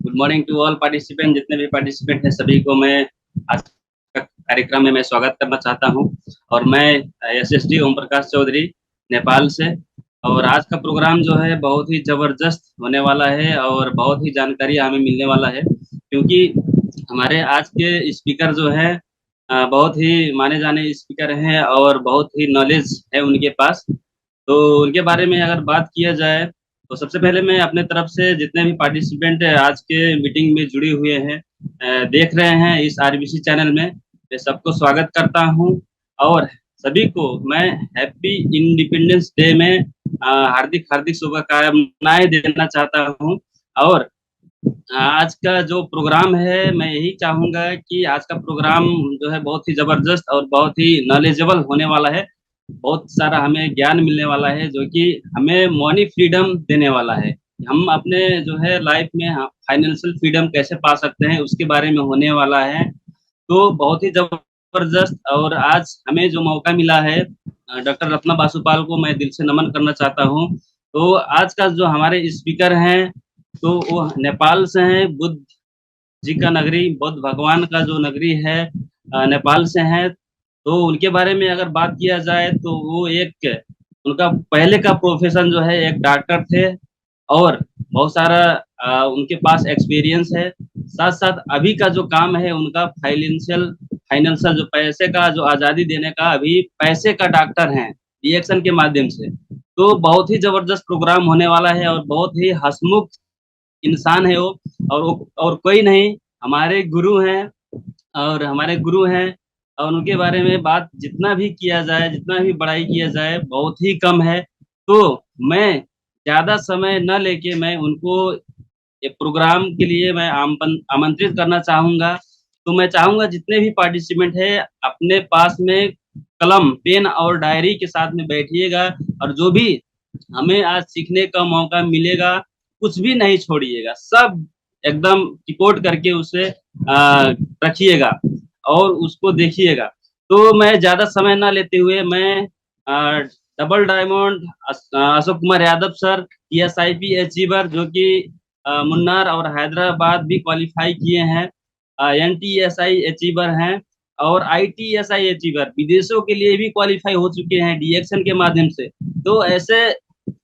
Good morning to all participant. जितने भी participant हैं सभी को मैं आज का कार्यक्रम में मैं स्वागत करना चाहता हूं। और मैं एसएसडी ओम प्रकाश चौधरी नेपाल से। और आज का प्रोग्राम जो है बहुत ही जबरदस्त होने वाला है और बहुत ही जानकारी हमें मिलने वाला है, क्योंकि हमारे आज के स्पीकर जो है बहुत ही माने जाने स्पीकर हैं और बहुत ही नॉलेज है उनके पास। तो उनके बारे में अगर बात किया जाए तो सबसे पहले मैं अपने तरफ से जितने भी पार्टिसिपेंट आज के मीटिंग में जुड़े हुए हैं, देख रहे हैं इस आरबीसी चैनल में, मैं सबको स्वागत करता हूं। और सभी को मैं हैप्पी इंडिपेंडेंस डे में हार्दिक हार्दिक शुभकामनाएं देना चाहता हूं। और आज का जो प्रोग्राम है मैं यही चाहूंगा कि आज का प्रोग्राम जो है बहुत ही जबरदस्त और बहुत ही नॉलेजेबल होने वाला है। बहुत सारा हमें ज्ञान मिलने वाला है जो कि हमें मनी फ्रीडम देने वाला है। हम अपने जो है लाइफ में फाइनेंशियल फ्रीडम कैसे पा सकते हैं उसके बारे में होने वाला है। तो बहुत ही जबरदस्त। और आज हमें जो मौका मिला है, डॉक्टर रत्ना बासुपाल को मैं दिल से नमन करना चाहता हूँ। तो आज का जो हमारे स्पीकर हैं तो वो नेपाल से हैं, बुद्ध जी का नगरी, बुद्ध भगवान का जो नगरी है नेपाल से है। तो उनके बारे में अगर बात किया जाए तो वो एक उनका पहले का प्रोफेशन जो है एक डॉक्टर थे और बहुत सारा उनके पास एक्सपीरियंस है। साथ साथ अभी का जो काम है उनका फाइनेंशियल फाइनेंशियल जो पैसे का जो आज़ादी देने का, अभी पैसे का डॉक्टर हैं रिएक्शन के माध्यम से। तो बहुत ही जबरदस्त प्रोग्राम होने वाला है और बहुत ही हंसमुख इंसान है वो। और कोई नहीं, हमारे गुरु हैं। और हमारे गुरु हैं और उनके बारे में बात जितना भी किया जाए, जितना भी बड़ाई किया जाए बहुत ही कम है। तो मैं ज्यादा समय न लेके मैं उनको ये प्रोग्राम के लिए मैं आमंत्रित करना चाहूंगा। तो मैं चाहूंगा जितने भी पार्टिसिपेंट है अपने पास में कलम पेन और डायरी के साथ में बैठिएगा और जो भी हमें आज सीखने का मौका मिलेगा कुछ भी नहीं छोड़िएगा, सब एकदम रिकॉर्ड करके उसे रखिएगा और उसको देखिएगा। तो मैं ज्यादा समय ना लेते हुए मैं double diamond Ashok Kumar Yadav sir, TSIP achiever जो कि मुन्नार और हैदराबाद भी क्वालिफाई किए हैं, NTSI अचीवर हैं और ITSI अचीवर विदेशों के लिए भी क्वालिफाई हो चुके हैं डीएक्शन के माध्यम से। तो ऐसे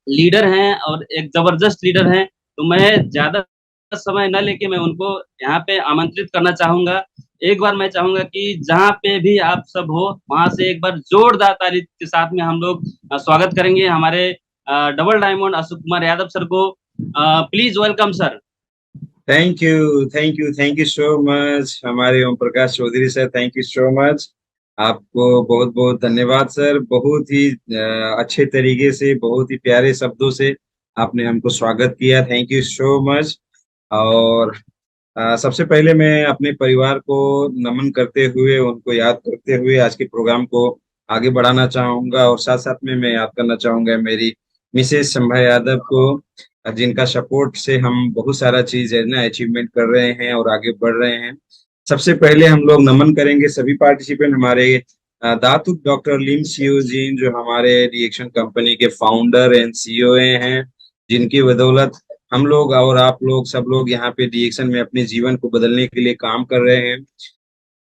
लीडर हैं और एक जबरदस्त लीडर हैं। तो मैं ज्यादा समय न लेके मैं उनको यहाँ पे आमंत्रित करना चाहूंगा। एक बार मैं चाहूंगा कि जहाँ पे भी आप सब हो वहां से एक बार जोरदार ताली के साथ में हम लोग स्वागत करेंगे हमारे double diamond Ashok Kumar Yadav sir को। Please welcome sir. Thank you so much हमारे Om Prakash Chaudhary sir, thank you so much. आपको बहुत बहुत धन्यवाद सर। बहुत ही अच्छे तरीके से, बहुत ही प्यारे शब्दों से आपने हमको स्वागत किया। Thank you so much. और सबसे पहले मैं अपने परिवार को नमन करते हुए, उनको याद करते हुए आज के प्रोग्राम को आगे बढ़ाना चाहूंगा। और साथ साथ में मैं याद करना चाहूंगा मेरी मिसेस संभा यादव को, जिनका सपोर्ट से हम बहुत सारा चीज है ना अचीवमेंट कर रहे हैं और आगे बढ़ रहे हैं। सबसे पहले हम लोग नमन करेंगे सभी पार्टिसिपेंट हमारे दातु डॉक्टर लिम सियो जी, जो हमारे रिएक्शन कंपनी के फाउंडर एंड CEO हैं, जिनकी बदौलत हम लोग और आप लोग सब लोग यहाँ पे रिएक्शन में अपने जीवन को बदलने के लिए काम कर रहे हैं।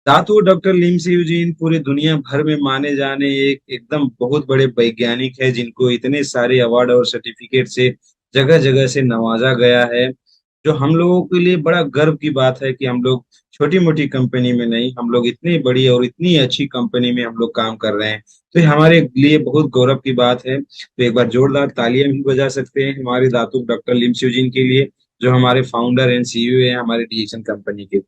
दातु डॉक्टर लिम सियो जी पूरी दुनिया भर में माने जाने एक एकदम बहुत बड़े वैज्ञानिक है, जिनको इतने सारे अवार्ड और सर्टिफिकेट से जगह जगह से नवाजा गया है। जो हम लोगों के लिए बड़ा गर्व की बात है कि हम लोग छोटी मोटी कंपनी में नहीं, हम लोग इतनी बड़ी और इतनी अच्छी कंपनी में हम लोग काम कर रहे हैं। तो ये हमारे लिए बहुत गौरव की बात है। तो एक बार जोरदार तालियां भी बजा सकते हैं हमारे दातु डॉक्टर लिम सियो जी के लिए, जो हमारे फाउंडर एंड CEO है हमारे रिएक्शन कंपनी के।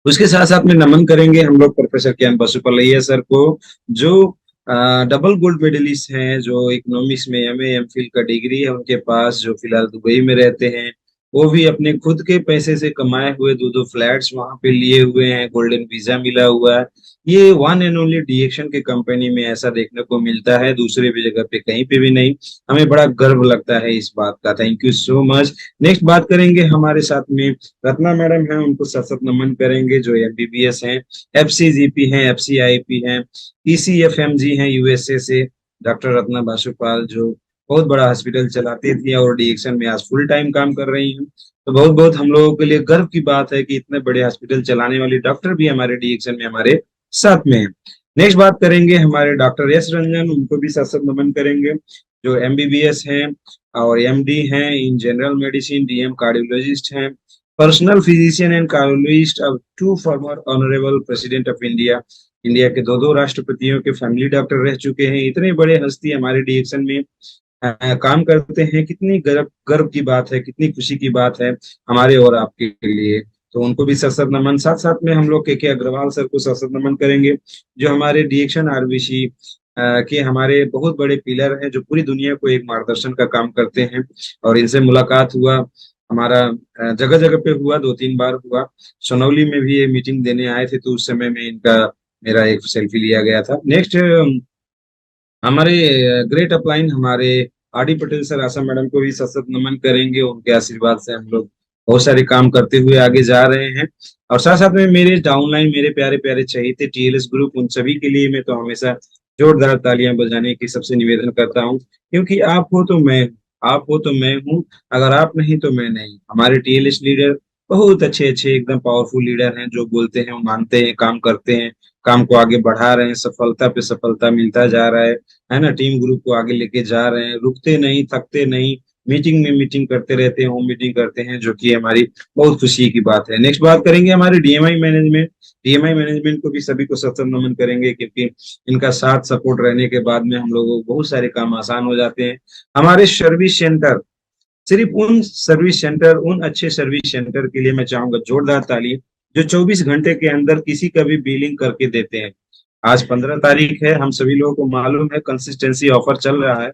उसके साथ साथ में नमन करेंगे हम लोग प्रोफेसर के एन बसुपलैया सर को, जो डबल गोल्ड मेडलिस्ट हैं, जो इकोनॉमिक्स में MA MPhil का डिग्री है उनके पास, जो फिलहाल दुबई में रहते हैं। वो भी अपने खुद के पैसे से कमाए हुए दो फ्लैट्स वहां पे लिए हुए हैं, गोल्डन वीजा मिला हुआ है। ये वन एंड ओनली रिएक्शन के कंपनी में ऐसा देखने को मिलता है, दूसरे भी जगह पे कहीं पे भी नहीं। हमें बड़ा गर्व लगता है इस बात का। Thank you so much. Next बात करेंगे हमारे साथ में रत्ना मैडम है, उनको सशक्त नमन करेंगे, जो MBBS हैं, FCGP हैं, FCIP हैं, ECFMG हैं USA से। डॉक्टर रत्ना बासुपाल जो बहुत बड़ा हॉस्पिटल चलाती थी और डीएक्शन में आज फुल टाइम काम कर रही हैं। तो बहुत बहुत हम लोगों के लिए गर्व की बात है कि इतने बड़े हॉस्पिटल चलाने वाली डॉक्टर भी हमारे डीएक्शन में हमारे साथ में है। नेक्स्ट बात करेंगे हमारे डॉक्टर एस रंजन, उनको भी सत सत नमन करेंगे, जो एमबीबीएस हैं और एमडी हैं in general medicine, DM cardiologist हैं, पर्सनल फिजिशियन एंड कार्डियोलॉजिस्ट, अब to former honourable president of India, India के दो दो राष्ट्रपतियों के फैमिली डॉक्टर रह चुके हैं। इतने बड़े हस्ती हमारे डीएक्शन में काम करते हैं, कितनी गर्व गर्व की बात है, कितनी खुशी की बात है हमारे और आपके लिए। तो उनको भी सत सत नमन। साथ साथ में हम लोग के अग्रवाल सर को सत सत नमन करेंगे, जो हमारे डीएक्शन आरबीसी के हमारे बहुत बड़े पिलर हैं, जो पूरी दुनिया को एक मार्गदर्शन का काम करते हैं। और इनसे मुलाकात हुआ हमारा, जगह जगह पे हुआ, 2-3 बार हुआ। सोनौली में भी ये मीटिंग देने आए थे, तो उस समय में इनका मेरा एक सेल्फी लिया गया था। नेक्स्ट हमारे ग्रेट अपलाइन हमारे आर डी पटेल सर, आशा मैडम को भी सतत नमन करेंगे। उनके आशीर्वाद से हम लोग बहुत सारे काम करते हुए आगे जा रहे हैं। और साथ साथ में मेरे डाउनलाइन, मेरे प्यारे प्यारे चहेते टीएलएस ग्रुप, उन सभी के लिए मैं तो हमेशा जोरदार तालियां बजाने की सबसे निवेदन करता हूं, क्योंकि आप हो तो मैं, आप हो तो मैं हूं, अगर आप नहीं तो मैं नहीं। हमारे टीएलएस लीडर बहुत अच्छे अच्छे एकदम पावरफुल लीडर हैं, जो बोलते हैं वो मानते हैं, काम करते हैं, काम को आगे बढ़ा रहे हैं, सफलता पे सफलता मिलता जा रहा है ना। टीम ग्रुप को आगे लेके जा रहे हैं, रुकते नहीं, थकते नहीं, मीटिंग में मीटिंग करते रहते हैं, होम मीटिंग करते हैं, जो कि हमारी बहुत खुशी की बात है। नेक्स्ट बात करेंगे हमारे डीएमआई मैनेजमेंट। डीएमआई मैनेजमेंट को भी सभी को सत्संग नमन करेंगे, क्योंकि इनका साथ सपोर्ट रहने के बाद में हम लोगों को बहुत सारे काम आसान हो जाते हैं। हमारे सर्विस सेंटर, सिर्फ उन सर्विस सेंटर, उन अच्छे सर्विस सेंटर के लिए मैं चाहूंगा जोरदार ताली, जो 24 घंटे के अंदर किसी का भी बिलिंग करके देते हैं। आज 15 तारीख है, हम सभी लोगों को मालूम है कंसिस्टेंसी ऑफर चल रहा है,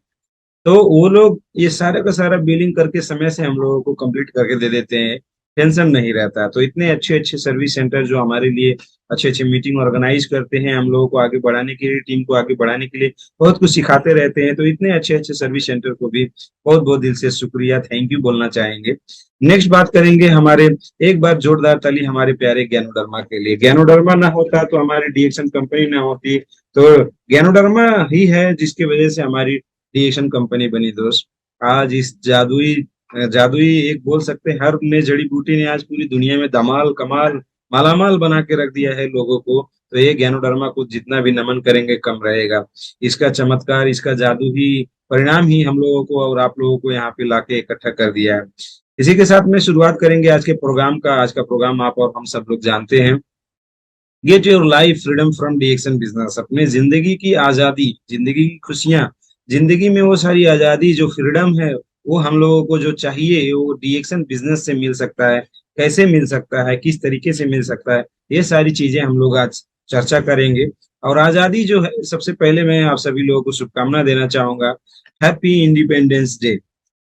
तो वो लोग ये सारे का सारा बिलिंग करके समय से हम लोगों को कंप्लीट करके दे देते हैं, टेंशन नहीं रहता। तो इतने अच्छे अच्छे सर्विस सेंटर जो हमारे लिए अच्छे अच्छे मीटिंग ऑर्गेनाइज करते हैं, हम लोगों को आगे बढ़ाने के लिए, टीम को आगे बढ़ाने के लिए बहुत कुछ सिखाते रहते हैं। तो इतने अच्छे अच्छे सर्विस सेंटर को भी बहुत बहुत दिल से शुक्रिया, थैंक यू बोलना चाहेंगे। नेक्स्ट बात करेंगे हमारे, एक बार जोरदार ताली हमारे प्यारे ज्ञानोडर्मा के लिए। ज्ञानोडर्मा ना होता तो हमारी डीएक्शन कंपनी ना होती, तो ज्ञानोडर्मा ही है जिसकी वजह से हमारी डीएक्शन कंपनी बनी दोस्त। आज इस जादुई जादुई एक बोल सकते हैं हर्ब ने, जड़ी बूटी ने आज पूरी दुनिया में धमाल कमाल मालामाल बना के रख दिया है लोगों को। तो ये ज्ञानोडर्मा को जितना भी नमन करेंगे कम रहेगा। इसका चमत्कार, इसका जादू ही, परिणाम ही हम लोगों को और आप लोगों को यहाँ पे लाके इकट्ठा कर दिया है। इसी के साथ में शुरुआत करेंगे आज के प्रोग्राम का। आज का प्रोग्राम आप और हम सब लोग जानते हैं, get your life freedom from D action business. अपने जिंदगी की आजादी, जिंदगी की खुशियां, जिंदगी में वो सारी आजादी जो फ्रीडम है, वो हम लोगों को जो चाहिए वो डीएक्शन बिजनेस से मिल सकता है। कैसे मिल सकता है, किस तरीके से मिल सकता है, ये सारी चीजें हम लोग आज चर्चा करेंगे। और आजादी जो है, सबसे पहले मैं आप सभी लोगों को शुभकामना देना चाहूंगा, हैप्पी इंडिपेंडेंस डे।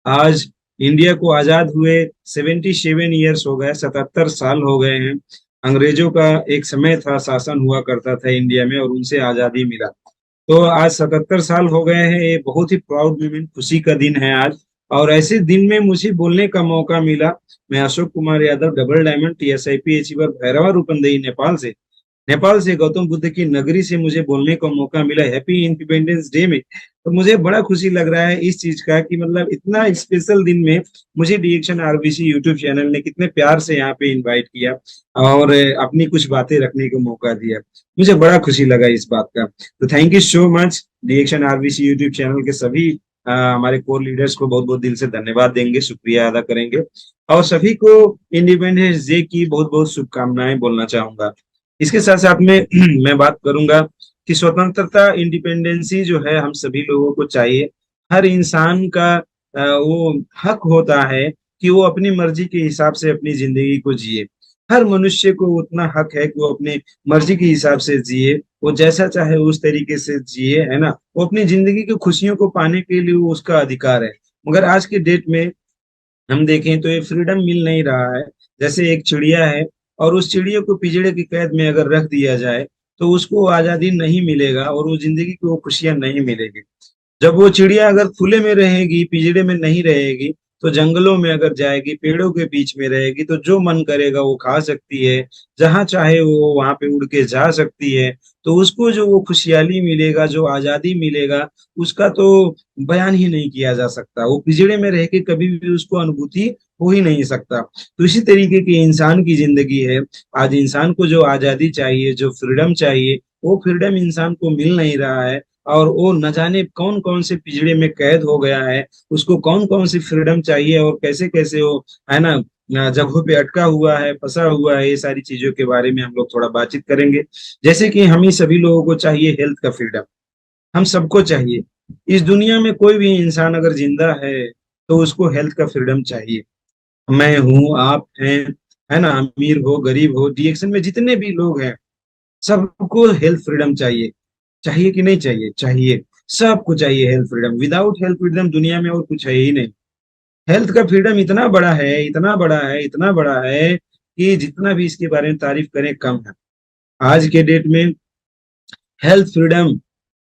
आज इंडिया को आजाद हुए 77 ईयर्स हो गए, 77 साल हो गए हैं। अंग्रेजों का एक समय था, शासन हुआ करता था इंडिया में, और उनसे आजादी मिला। तो आज 77 साल हो गए हैं, ये बहुत ही प्राउड मोमेंट, खुशी का दिन है आज। और ऐसे दिन में मुझे बोलने का मौका मिला। मैं Ashok Kumar Yadav, double diamond TSIP achiever, Bhairawa Rupandehi, Nepal से गौतम बुद्ध की नगरी से मुझे बोलने का मौका मिला हैप्पी इंडिपेंडेंस डे में। तो मुझे बड़ा खुशी लग रहा है इस चीज का, कि मतलब इतना स्पेशल दिन में मुझे डीएक्शन आरबीसी यूट्यूब चैनल ने कितने प्यार से यहाँ पे इनवाइट किया और अपनी कुछ बातें रखने का मौका दिया। मुझे बड़ा खुशी लगा इस बात का। तो thank you so much. D action RBC YouTube channel के सभी हमारे कोर लीडर्स को बहुत बहुत दिल से धन्यवाद देंगे, शुक्रिया अदा करेंगे, और सभी को इंडिपेंडेंस डे की बहुत बहुत शुभकामनाएं बोलना चाहूंगा। इसके साथ साथ में मैं बात करूंगा कि स्वतंत्रता, इंडिपेंडेंसी जो है हम सभी लोगों को चाहिए। हर इंसान का वो हक होता है कि वो अपनी मर्जी के हिसाब से अपनी जिंदगी को जिए। हर मनुष्य को उतना हक है कि वो अपनी मर्जी के हिसाब से जिए, वो जैसा चाहे उस तरीके से जिए, है ना। वो अपनी जिंदगी की खुशियों को पाने के लिए वो उसका अधिकार है। मगर आज के डेट में हम देखें तो ये फ्रीडम मिल नहीं रहा है। जैसे एक चिड़िया है, और उस चिड़िया को पिंजड़े की कैद में अगर रख दिया जाए तो उसको आजादी नहीं मिलेगा, और वो जिंदगी की वो खुशियां नहीं मिलेगी। जब वो चिड़िया अगर खुले में रहेगी, पिंजड़े में नहीं रहेगी, तो जंगलों में अगर जाएगी, पेड़ों के बीच में रहेगी, तो जो मन करेगा वो खा सकती है, जहां चाहे वो वहां पे उड़ के जा सकती है। तो उसको जो वो खुशहाली मिलेगा, जो आजादी मिलेगा, उसका तो बयान ही नहीं किया जा सकता। वो पिंजड़े में रह के कभी भी उसको अनुभूति हो ही नहीं सकता। तो इसी तरीके की इंसान की जिंदगी है। आज इंसान को जो आजादी चाहिए, जो फ्रीडम चाहिए, वो फ्रीडम इंसान को मिल नहीं रहा है। और वो न जाने कौन कौन से पिंजड़े में कैद हो गया है, उसको कौन कौन सी फ्रीडम चाहिए और कैसे कैसे वो, है ना, जगहों पे अटका हुआ है, फंसा हुआ है। ये सारी चीजों के बारे में हम लोग थोड़ा बातचीत करेंगे। जैसे कि हम ही सभी लोगों को चाहिए हेल्थ का फ्रीडम, हम सबको चाहिए। इस दुनिया में कोई भी इंसान अगर जिंदा है तो उसको हेल्थ का फ्रीडम चाहिए। मैं हूँ, आप हैं, है ना, अमीर हो गरीब हो, डीएक्शन में जितने भी लोग हैं, सबको हेल्थ फ्रीडम चाहिए। चाहिए कि नहीं चाहिए? चाहिए। सबको चाहिए health freedom. Without health freedom दुनिया में और कुछ है ही नहीं। हेल्थ का फ्रीडम इतना बड़ा है, इतना बड़ा है, इतना बड़ा है कि जितना भी इसके बारे में तारीफ करें कम है। आज के डेट में हेल्थ फ्रीडम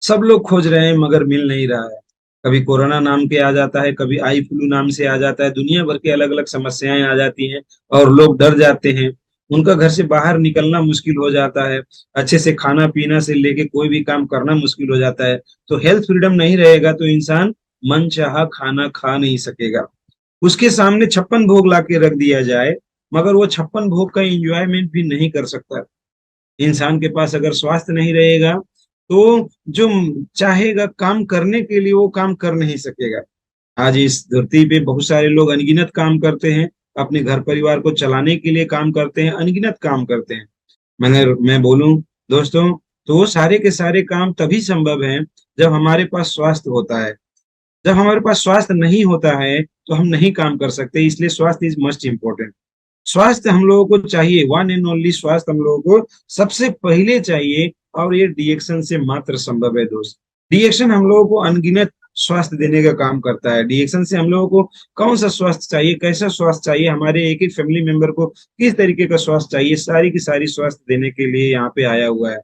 सब लोग खोज रहे हैं मगर मिल नहीं रहा है। कभी कोरोना नाम के आ जाता है, कभी आई फ्लू नाम से आ जाता है, दुनिया भर के अलग अलग समस्याएं आ जाती हैं और लोग डर जाते हैं। उनका घर से बाहर निकलना मुश्किल हो जाता है, अच्छे से खाना पीना से लेके कोई भी काम करना मुश्किल हो जाता है। तो हेल्थ फ्रीडम नहीं रहेगा तो इंसान मन चाहा खाना खा नहीं सकेगा। उसके सामने 56 भोग ला के रख दिया जाए, मगर वो 56 भोग का इंजॉयमेंट भी नहीं कर सकता। इंसान के पास अगर स्वास्थ्य नहीं रहेगा तो जो चाहेगा काम करने के लिए वो काम कर नहीं सकेगा। आज इस धरती पे बहुत सारे लोग अनगिनत काम करते हैं, अपने घर परिवार को चलाने के लिए काम करते हैं, अनगिनत काम करते हैं। मैं बोलूं दोस्तों, तो वो सारे के सारे काम तभी संभव हैं जब हमारे पास स्वास्थ्य होता है। जब हमारे पास स्वास्थ्य नहीं होता है तो हम नहीं काम कर सकते। इसलिए स्वास्थ्य इज मस्ट इम्पोर्टेंट। स्वास्थ्य हम लोगों को चाहिए, वन एंड ओनली स्वास्थ्य हम लोगों को सबसे पहले चाहिए। और ये डीएक्शन से मात्र संभव है दोस्त। डीएक्शन हम लोगों को अनगिनत स्वास्थ्य देने का काम करता है। डीएक्शन से हम लोगों को कौन सा स्वास्थ्य चाहिए, कैसा स्वास्थ्य चाहिए, हमारे एक एक फैमिली मेंबर को किस तरीके का स्वास्थ्य चाहिए, सारी की सारी स्वास्थ्य देने के लिए यहाँ पे आया हुआ है।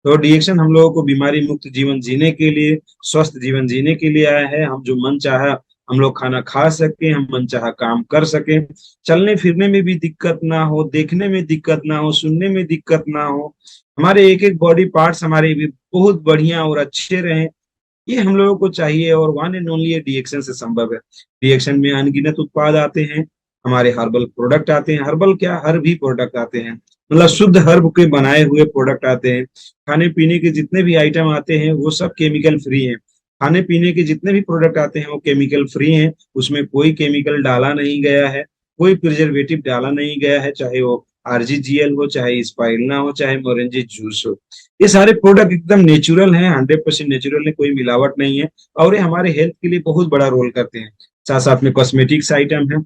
तो डीएक्शन हम लोगों को बीमारी मुक्त जीवन जीने के लिए, स्वस्थ जीवन जीने के लिए आया है। हम जो मन चाहा हम लोग खाना खा सके, हम मन चाहा काम कर सके, चलने फिरने में भी दिक्कत ना हो, देखने में दिक्कत ना हो, सुनने में दिक्कत ना हो, हमारे एक एक बॉडी पार्ट्स हमारे भी बहुत बढ़िया और अच्छे रहें। ये हम लोगों को चाहिए और वन एंड ओनली ये डीएक्शन से संभव है। डीएक्शन में अनगिनत उत्पाद आते हैं, हमारे हर्बल प्रोडक्ट आते हैं। हर्बल क्या, हर भी प्रोडक्ट आते हैं, मतलब शुद्ध हर्ब के बनाए हुए प्रोडक्ट आते हैं। खाने पीने के जितने भी आइटम आते हैं वो सब केमिकल फ्री हैं। खाने पीने के जितने भी प्रोडक्ट आते हैं वो केमिकल फ्री हैं। उसमें कोई केमिकल डाला नहीं गया है, कोई प्रिजर्वेटिव डाला नहीं गया है, चाहे वो आरजीजीएल हो, चाहे स्पाइरलिना हो, चाहे मोरेंजी जूस हो। ये सारे प्रोडक्ट एकदम नेचुरल हैं, 100% नेचुरल है, कोई मिलावट नहीं है। और ये हमारे हेल्थ के लिए बहुत बड़ा रोल करते हैं। साथ साथ में कॉस्मेटिक्स आइटम है,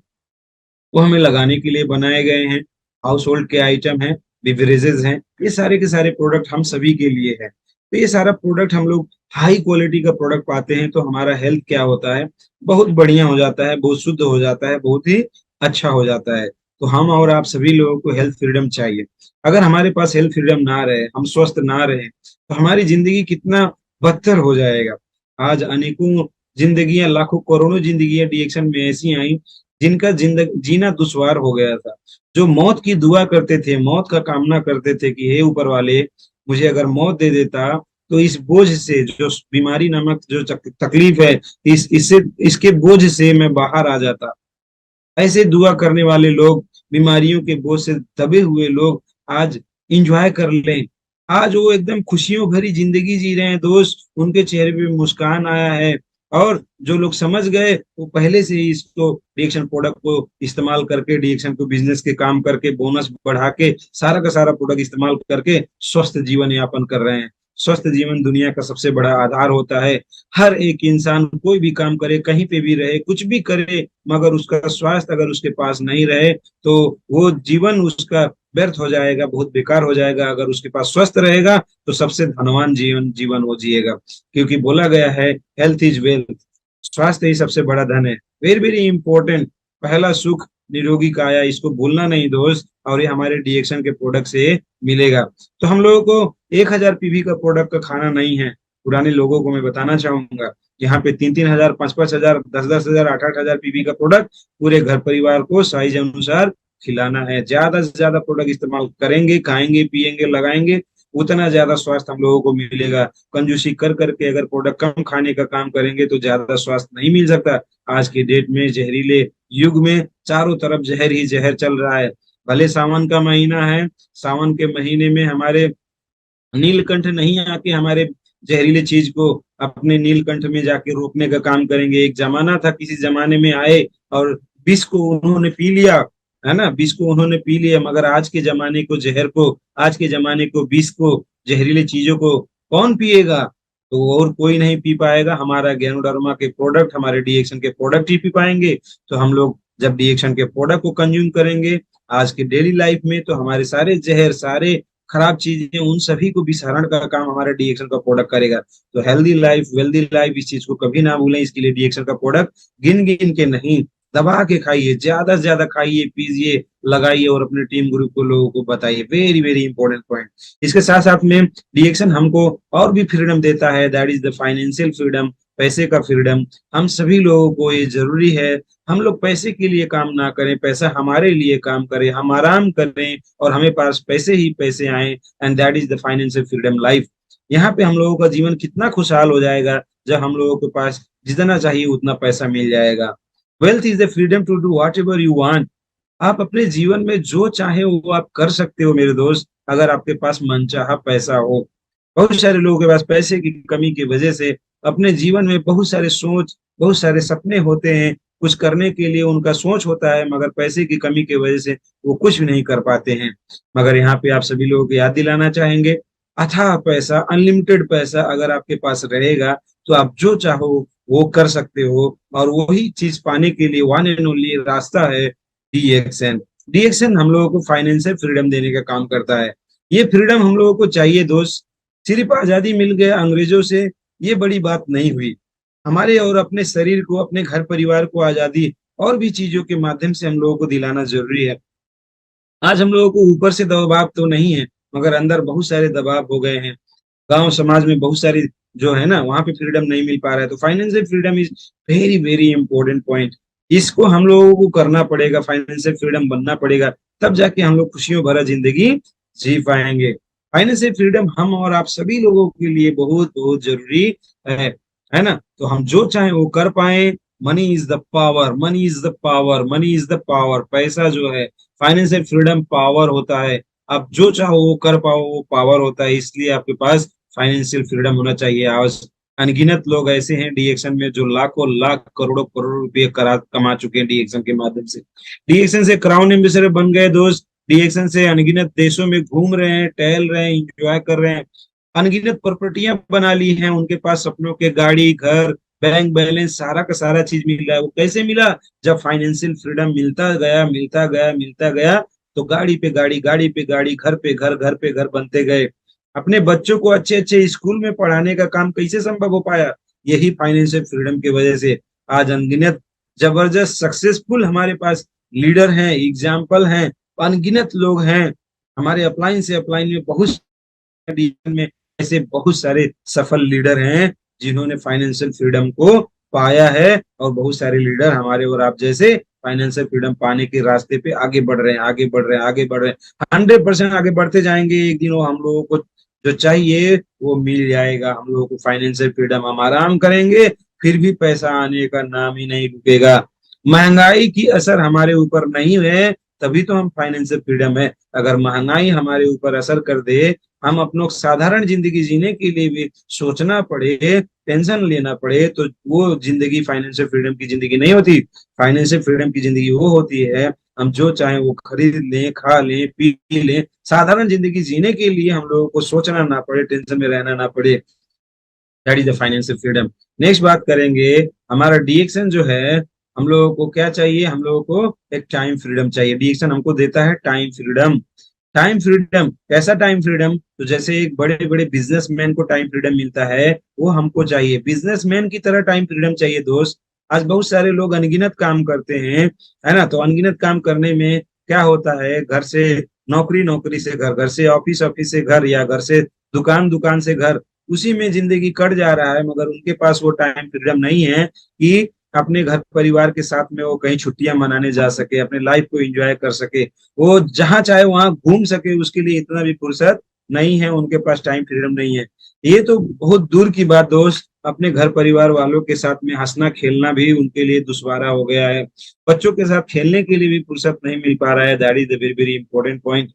वो हमें लगाने के लिए बनाए गए हैं। हाउस होल्ड के आइटम हैं, बिवरेजेस हैं, ये सारे के सारे प्रोडक्ट हम सभी के लिए है। तो ये सारा प्रोडक्ट हम लोग हाई क्वालिटी का प्रोडक्ट पाते हैं तो हमारा हेल्थ क्या होता है, बहुत बढ़िया हो जाता है, बहुत शुद्ध हो जाता है, बहुत ही अच्छा हो जाता है। तो हम और आप सभी लोगों को हेल्थ फ्रीडम चाहिए। अगर हमारे पास हेल्थ फ्रीडम ना रहे, हम स्वस्थ ना रहे, तो हमारी जिंदगी कितना बदतर हो जाएगा। आज अनेकों जिंदगियां, लाखों करोड़ों जिंदगियां डीएक्शन में ऐसी आई जिनका जिंदगी जीना दुश्वार हो गया था। जो मौत की दुआ करते थे, मौत का कामना करते थे कि हे ऊपर वाले, मुझे अगर मौत दे देता तो इस बोझ से, जो बीमारी नामक जो तकलीफ है, इससे, इसके बोझ से मैं बाहर आ जाता। ऐसे दुआ करने वाले लोग, बीमारियों के बोझ से दबे हुए लोग आज इंजॉय कर लें। आज वो एकदम खुशियों भरी जिंदगी जी रहे हैं दोस्त, उनके चेहरे पे मुस्कान आया है। और जो लोग समझ गए वो पहले से ही इसको, डीएक्शन प्रोडक्ट को इस्तेमाल करके, डीएक्शन को बिजनेस के काम करके, बोनस बढ़ा के, सारा का सारा प्रोडक्ट इस्तेमाल करके स्वस्थ जीवन यापन कर रहे हैं। स्वस्थ जीवन दुनिया का सबसे बड़ा आधार होता है। हर एक इंसान कोई भी काम करे, कहीं पे भी रहे, कुछ भी करे, मगर उसका स्वास्थ्य अगर उसके पास नहीं रहे तो वो जीवन उसका व्यर्थ हो जाएगा, बहुत बेकार हो जाएगा। अगर उसके पास स्वस्थ रहेगा तो सबसे धनवान जीवन जीवन वो जिएगा। क्योंकि बोला गया है हेल्थ इज वेल्थ, स्वास्थ्य ही सबसे बड़ा धन है। Very very important. पहला सुख निरोगी काया, इसको भूलना नहीं दोस्त। और ये हमारे डीएक्शन के प्रोडक्ट से मिलेगा। तो हम लोगों को 1000 पीवी का प्रोडक्ट का खाना नहीं है। पुराने लोगों को मैं बताना चाहूंगा, यहाँ पे 3-3 हजार, 5-5 हजार, 10-10 हजार, 8-8 हजार पीवी का प्रोडक्ट पूरे घर परिवार को साइज अनुसार खिलाना है। ज्यादा से ज्यादा प्रोडक्ट इस्तेमाल करेंगे, खाएंगे, पिएंगे, लगाएंगे, उतना ज्यादा स्वास्थ्य हम लोगों को मिलेगा। कंजूसी कर करके अगर प्रोडक्ट कम खाने का काम करेंगे तो ज्यादा स्वास्थ्य नहीं मिल सकता। आज के डेट में, जहरीले युग में, चारों तरफ जहर ही जहर चल रहा है। भले सावन का महीना है, सावन के महीने में हमारे नीलकंठ नहीं आके हमारे जहरीले चीज को अपने नीलकंठ में जाके रोकने का काम करेंगे। एक जमाना था, किसी जमाने में आए और विष को उन्होंने पी लिया, है ना, विष को उन्होंने पी लिया। मगर आज के जमाने को, जहर को, आज के जमाने को, विष को, जहरीले चीजों को कौन पिएगा? तो और कोई नहीं पी पाएगा। हमारा गैनोडर्मा के प्रोडक्ट, हमारे डीएक्शन के प्रोडक्ट ही पी पाएंगे। तो हम लोग जब डीएक्शन के प्रोडक्ट को कंज्यूम करेंगे आज के डेली लाइफ में, तो हमारे सारे जहर, सारे खराब चीजें, उन सभी को विसरण का काम हमारा डीएक्शन का प्रोडक्ट करेगा। तो हेल्दी लाइफ, वेल्दी लाइफ, इस चीज को कभी ना भूलें। इसके लिए डीएक्शन का प्रोडक्ट गिन गिन के नहीं, दबा के खाइए, ज्यादा से ज्यादा खाइए, पीजिए, लगाइए और अपने टीम ग्रुप को, लोगों को बताइए। Very very important point. इसके साथ साथ में डीएक्शन हमको और भी फ्रीडम देता है, that is the financial freedom, पैसे का फ्रीडम। हम सभी लोगों को ये जरूरी है, हम लोग पैसे के लिए काम ना करें, पैसा हमारे लिए काम करे, हम आराम करें और हमें पास पैसे ही पैसे आए, and that is the financial freedom life. यहाँ पे हम लोगों का जीवन कितना खुशहाल हो जाएगा जब हम लोगों के पास जितना चाहिए उतना पैसा मिल जाएगा। Wealth is the freedom to do whatever you want. आप अपने जीवन में जो चाहे वो आप कर सकते हो मेरे दोस्त, अगर आपके पास मनचाहा पैसा हो। बहुत सारे लोगों के पास पैसे की कमी की वजह से अपने जीवन में बहुत सारे सोच, बहुत सारे सपने होते हैं, कुछ करने के लिए उनका सोच होता है, मगर पैसे की कमी की वजह से वो कुछ भी नहीं कर पाते हैं। मगर यहाँ पे आप सभी लोगों को याद दिलाना चाहेंगे, अथाह पैसा, अनलिमिटेड पैसा अगर आपके पास रहेगा तो आप जो चाहो वो कर सकते हो। और वही चीज पाने के लिए वन एंड ओनली रास्ता है डीएक्सएन। डीएक्सएन हम लोगों को फाइनेंशियल फ्रीडम देने का काम करता है। ये फ्रीडम हम लोगों को चाहिए दोस्त। सिर्फ आजादी मिल गया अंग्रेजों से, ये बड़ी बात नहीं हुई। हमारे और अपने शरीर को, अपने घर परिवार को आजादी और भी चीजों के माध्यम से हम लोगों को दिलाना जरूरी है। आज हम लोगों को ऊपर से दबाव तो नहीं है, मगर अंदर बहुत सारे दबाव हो गए हैं। गांव समाज में बहुत सारी जो है ना, वहां पे फ्रीडम नहीं मिल पा रहा है। तो financial freedom is very very important point. इसको हम लोगों को करना पड़ेगा, फाइनेंशियल फ्रीडम बनना पड़ेगा, तब जाके हम लोग खुशियों भरा जिंदगी जी पाएंगे। फाइनेंशियल फ्रीडम हम और आप सभी लोगों के लिए बहुत बहुत जरूरी है ना। तो हम जो चाहे वो कर पाए। Money is the power, money is the power, money is the power. पैसा जो है, फाइनेंशियल फ्रीडम पावर होता है। आप जो चाहो वो कर पाओ, वो पावर होता है। इसलिए आपके पास फाइनेंशियल फ्रीडम होना चाहिए। आज अनगिनत लोग ऐसे हैं डीएक्शन में जो लाखों लाख करोड़ों करोड़ रुपए कमा चुके हैं डीएक्शन के माध्यम से। डीएक्शन से क्राउन एम्बेसडर बन गए दोस्त। डीएक्शन से अनगिनत देशों में घूम रहे हैं, टहल रहे हैं, इंजॉय कर रहे हैं, अनगिनत प्रॉपर्टियां बना ली हैं। उनके पास सपनों के गाड़ी, घर, बैंक बैलेंस, सारा का सारा चीज मिल रहा है। वो कैसे मिला? जब फाइनेंशियल फ्रीडम मिलता गया, मिलता गया, मिलता गया, तो गाड़ी पे गाड़ी, गाड़ी पे गाड़ी, घर पे घर, घर पे घर बनते गए। अपने बच्चों को अच्छे अच्छे स्कूल में पढ़ाने का काम कैसे संभव हो पाया? यही फाइनेंशियल फ्रीडम की वजह से। आज अनगिनत जबरदस्त सक्सेसफुल हमारे पास लीडर हैं, एग्जाम्पल हैं, अनगिनत लोग हैं। हमारे अपलाइन से अपलाइन में बहुत में ऐसे बहुत सारे सफल लीडर हैं जिन्होंने फाइनेंशियल फ्रीडम को पाया है। और बहुत सारे लीडर हमारे और आप जैसे फाइनेंशियल फ्रीडम पाने के रास्ते पे आगे बढ़ रहे हैं, आगे बढ़ रहे हैं, आगे बढ़ रहे हैं। 100% आगे बढ़ते जाएंगे। एक दिन वो हम लोगों को जो चाहिए वो मिल जाएगा। हम लोगों को फाइनेंशियल फ्रीडम, हम आराम करेंगे, फिर भी पैसा आने का नाम ही नहीं रुकेगा। महंगाई की असर हमारे ऊपर नहीं है, तभी तो हम फाइनेंशियल फ्रीडम है। अगर महंगाई हमारे ऊपर असर कर दे, हम अपनों साधारण जिंदगी जीने के लिए भी सोचना पड़े, टेंशन लेना पड़े, तो वो जिंदगी फाइनेंशियल फ्रीडम की जिंदगी नहीं होती। फाइनेंशियल फ्रीडम की जिंदगी वो होती है, हम जो चाहे वो खरीद लें, खा लें, पी लें, साधारण जिंदगी जीने के लिए हम लोगों को सोचना ना पड़े, टेंशन में रहना ना पड़े। That is the financial freedom. Next बात करेंगे, हमारा डीएक्शन जो है, हम लोगों को क्या चाहिए? हम लोगों को एक टाइम फ्रीडम चाहिए। डीएक्शन हमको देता है टाइम फ्रीडम। टाइम फ्रीडम कैसा टाइम फ्रीडम? तो जैसे एक बड़े बड़े बिजनेसमैन को टाइम फ्रीडम मिलता है, वो हमको चाहिए, बिजनेसमैन की तरह टाइम फ्रीडम चाहिए दोस्त। आज बहुत सारे लोग अनगिनत काम करते हैं, है ना। तो अनगिनत काम करने में क्या होता है, घर से नौकरी, नौकरी से घर, घर से ऑफिस, ऑफिस से घर, या घर से दुकान, दुकान से घर, उसी में जिंदगी कट जा रहा है, मगर उनके पास वो टाइम फ्रीडम नहीं है कि अपने घर परिवार के साथ में वो कहीं छुट्टियां मनाने जा सके, अपने लाइफ को एंजॉय कर सके, वो जहां चाहे वहां घूम सके, उसके लिए इतना भी फुर्सत नहीं है, उनके पास टाइम फ्रीडम नहीं है। ये तो बहुत दूर की बात दोस्त, अपने घर परिवार वालों के साथ में हंसना खेलना भी उनके लिए दुश्वारा हो गया है। बच्चों के साथ खेलने के लिए भी फुर्सत नहीं मिल पा रहा है। That is the very very important point.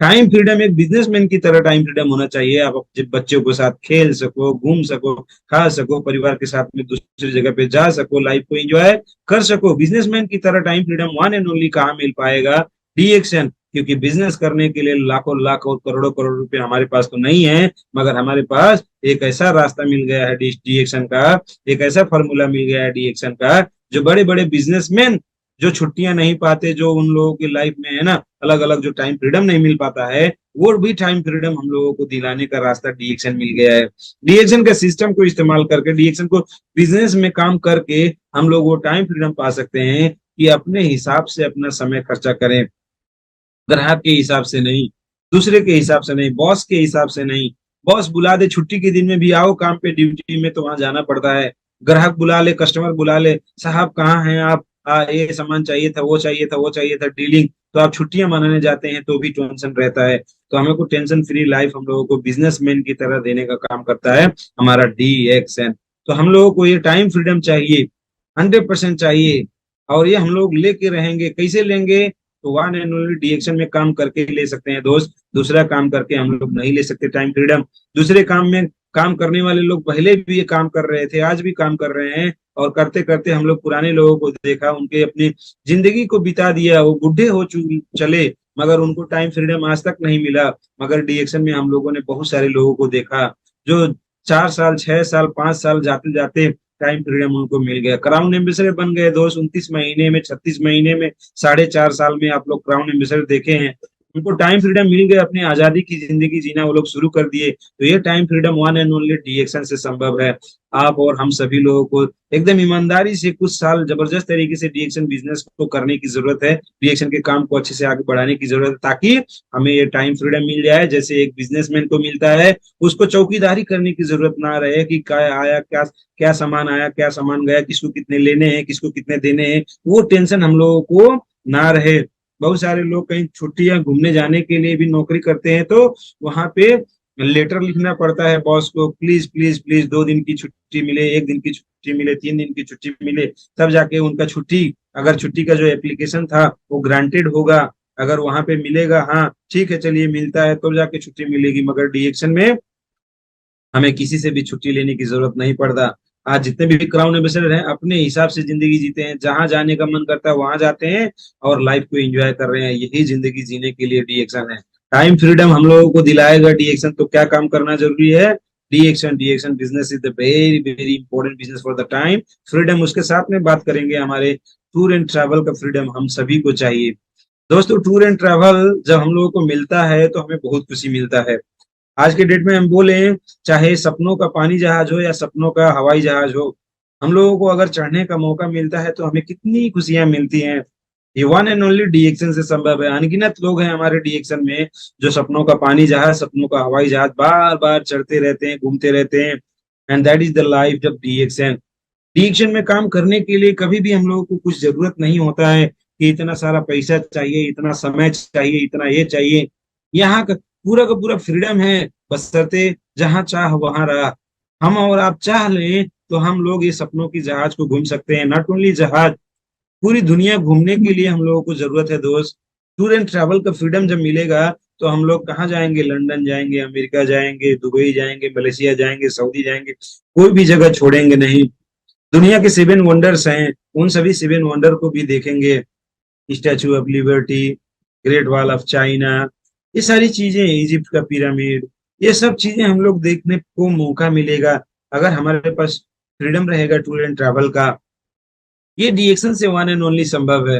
Time freedom एक बिजनेसमैन की तरह टाइम फ्रीडम होना चाहिए। आप अपने बच्चों के साथ खेल सको, घूम सको, खा सको, परिवार के साथ में दूसरी जगह पे जा सको, लाइफ को एंजॉय कर सको। बिजनेसमैन की तरह time freedom one and only कहाँ मिल पाएगा? डीएक्शन। क्योंकि बिजनेस करने के लिए लाखों लाख और करोड़ों करोड़ रुपए हमारे पास तो नहीं है, मगर हमारे पास एक ऐसा रास्ता मिल गया है डीएक्शन का, एक ऐसा फॉर्मूला मिल गया है डीएक्शन का, जो बड़े बड़े बिजनेसमैन जो छुट्टियां नहीं पाते, जो उन लोगों की लाइफ में है ना अलग अलग जो टाइम फ्रीडम नहीं मिल पाता है, वो भी टाइम फ्रीडम हम लोगों को दिलाने का रास्ता डीएक्शन मिल गया है। डीएक्शन के सिस्टम को इस्तेमाल करके, डीएक्शन को बिजनेस में काम करके हम लोग वो टाइम फ्रीडम पा सकते हैं कि अपने हिसाब से अपना समय खर्चा करें, ग्राहक के हिसाब से नहीं, दूसरे के हिसाब से नहीं, बॉस के हिसाब से नहीं। बॉस बुला दे छुट्टी के दिन में भी आओ काम पे ड्यूटी में, तो वहां जाना पड़ता है। ग्राहक बुला ले, कस्टमर बुला ले, साहब कहाँ हैं आप, ये सामान चाहिए था, वो चाहिए था, वो चाहिए था, डीलिंग, तो आप छुट्टियां मनाने जाते हैं तो भी टेंशन रहता है। तो हमें को टेंशन फ्री लाइफ हम लोगों को बिजनेसमैन की तरह देने का काम करता है हमारा डीएक्सएन। तो हम लोगों को ये टाइम फ्रीडम चाहिए, 100% चाहिए, और ये हम लोग लेके रहेंगे। कैसे लेंगे? तो वन एंड ओनली डीएक्शन में काम करके ले सकते हैं दोस्त। दूसरा काम करके हम लोग नहीं ले सकते टाइम फ्रीडम। दूसरे काम में काम करने वाले लोग पहले भी ये काम कर रहे थे, आज भी काम कर रहे हैं, और करते करते हम लोग पुराने लोगों को देखा, उनके अपनी जिंदगी को बिता दिया, वो बुढ़े हो चले, मगर उनको टाइम फ्रीडम आज तक नहीं मिला। मगर डीएक्शन में हम लोगों ने बहुत सारे लोगों को देखा जो 4 साल, 6 साल, 5 साल जाते जाते टाइम फ्रीडम उनको मिल गया, क्राउन एम्बेसडर बन गए दोस्त। 29 महीने में, 36 महीने में, 4.5 साल में आप लोग क्राउन एम्बेसडर देखे हैं। उनको टाइम फ्रीडम मिल गया, अपनी आजादी की जिंदगी जीना वो लोग शुरू कर दिए। तो ये time freedom one and only D action से संभव है। आप और हम सभी लोगों को एकदम ईमानदारी से कुछ साल जबरदस्त तरीके से डीएक्शन बिजनेस को करने की जरूरत है, डीएक्शन के काम को अच्छे से आगे बढ़ाने की जरूरत है, ताकि हमें ये टाइम फ्रीडम मिल जाए जैसे एक बिजनेसमैन को मिलता है। उसको चौकीदारी करने की जरूरत ना रहे कि क्या आया, क्या क्या सामान आया, क्या सामान गया, किसको कितने लेने हैं, किसको कितने देने हैं, वो टेंशन हम लोगों को ना रहे। बहुत सारे लोग कहीं छुट्टियां घूमने जाने के लिए भी नौकरी करते हैं, तो वहां पे लेटर लिखना पड़ता है बॉस को, प्लीज प्लीज प्लीज 2 दिन की छुट्टी मिले, 1 दिन की छुट्टी मिले, 3 दिन की छुट्टी मिले, तब जाके उनका छुट्टी, अगर छुट्टी का जो एप्लीकेशन था वो ग्रांटेड होगा, अगर वहां पे मिलेगा, हाँ ठीक है चलिए मिलता है, तो जाके छुट्टी मिलेगी। मगर डीएक्शन में हमें किसी से भी छुट्टी लेने की जरूरत नहीं पड़ता। आज जितने भी क्राउन एम्बेसडर हैं अपने हिसाब से जिंदगी जीते हैं, जहां जाने का मन करता है वहां जाते हैं और लाइफ को एंजॉय कर रहे हैं। यही जिंदगी जीने के लिए डीएक्शन है। टाइम फ्रीडम हम लोगों को दिलाएगा डीएक्शन, तो क्या काम करना जरूरी है? D action. D action business is the very very important business for the time freedom. उसके साथ में बात करेंगे हमारे टूर एंड ट्रैवल का फ्रीडम हम सभी को चाहिए। दोस्तों, टूर एंड ट्रैवल जब हम लोगों को मिलता है तो हमें बहुत खुशी मिलता है। आज के डेट में हम बोले, चाहे सपनों का पानी जहाज हो या सपनों का हवाई जहाज हो, हम लोगों को अगर चढ़ने का मौका मिलता है तो हमें कितनी खुशियां मिलती हैं। ये वन एंड ओनली डीएक्शन से संभव है। अनगिनत लोग हैं हमारे डीएक्शन में जो सपनों का पानी जहाज, सपनों का हवाई जहाज बार बार चढ़ते रहते हैं, घूमते रहते हैं। And that is the life जब डीएक्शन। डीएक्शन में काम करने के लिए कभी भी हम लोगों को कुछ जरूरत नहीं होता है कि इतना सारा पैसा चाहिए, इतना समय चाहिए, इतना ये चाहिए। यहाँ का पूरा फ्रीडम है, बशर्ते जहां चाह वहां रहा। हम और आप चाह लें तो हम लोग ये सपनों की जहाज को घूम सकते हैं। नॉट ओनली जहाज, पूरी दुनिया घूमने के लिए हम लोगों को जरूरत है दोस्त। टूर एंड ट्रैवल का फ्रीडम जब मिलेगा तो हम लोग कहाँ जाएंगे? लंदन जाएंगे, अमेरिका जाएंगे, दुबई जाएंगे, मलेशिया जाएंगे, सऊदी जाएंगे, कोई भी जगह छोड़ेंगे नहीं। दुनिया के 7 वंडर्स हैं, उन सभी 7 वंडर को भी देखेंगे। Statue of liberty, great wall of China, ये सारी चीजें, इजिप्ट का पिरामिड, ये सब चीजें हम लोग देखने को मौका मिलेगा अगर हमारे पास फ्रीडम रहेगा टूर एंड ट्रैवल का। ये डीएक्शन से वन एंड ओनली संभव है।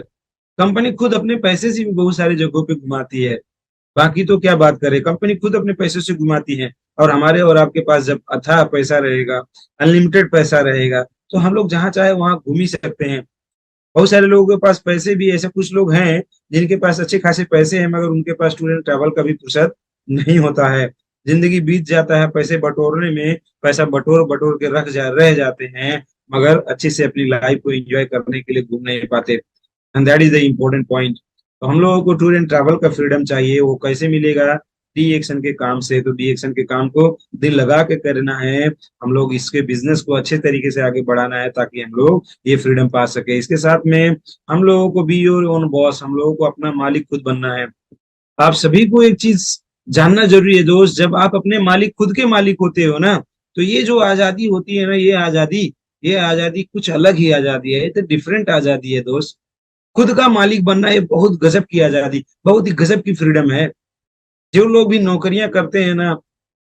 कंपनी खुद अपने पैसे से भी बहुत सारी जगहों पे घुमाती है, बाकी तो क्या बात करें, कंपनी खुद अपने पैसे से घुमाती है। और हमारे और आपके पास जब अथाह पैसा रहेगा, अनलिमिटेड पैसा रहेगा, तो हम लोग जहाँ चाहे वहां घूम ही सकते हैं। बहुत सारे लोगों के पास पैसे भी, ऐसे कुछ लोग हैं जिनके पास अच्छे खासे पैसे हैं, मगर उनके पास टूर एंड ट्रैवल का भी फुर्सत नहीं होता है। जिंदगी बीत जाता है पैसे बटोरने में, पैसा बटोर बटोर के रह जाते हैं, मगर अच्छे से अपनी लाइफ को एंजॉय करने के लिए घूम नहीं पाते। And that is the important point. तो हम लोगों को टूर एंड ट्रैवल का फ्रीडम चाहिए, वो कैसे मिलेगा? डी एक्शन के काम से। तो डी एक्शन के काम को दिल लगा के करना है, हम लोग इसके बिजनेस को अच्छे तरीके से आगे बढ़ाना है ताकि हम लोग ये फ्रीडम पा सके। इसके साथ में हम लोगों को बी योर ओन बॉस, हम लोगों को अपना मालिक खुद बनना है। आप सभी को एक चीज जानना जरूरी है दोस्त, जब आप अपने मालिक खुद के मालिक होते हो ना, तो ये जो आजादी होती है ना, ये आजादी कुछ अलग ही आजादी है, ये तो डिफरेंट आजादी है दोस्त। खुद का मालिक बनना ये बहुत गजब की आजादी, बहुत ही गजब की फ्रीडम है। जो लोग भी नौकरियां करते हैं ना,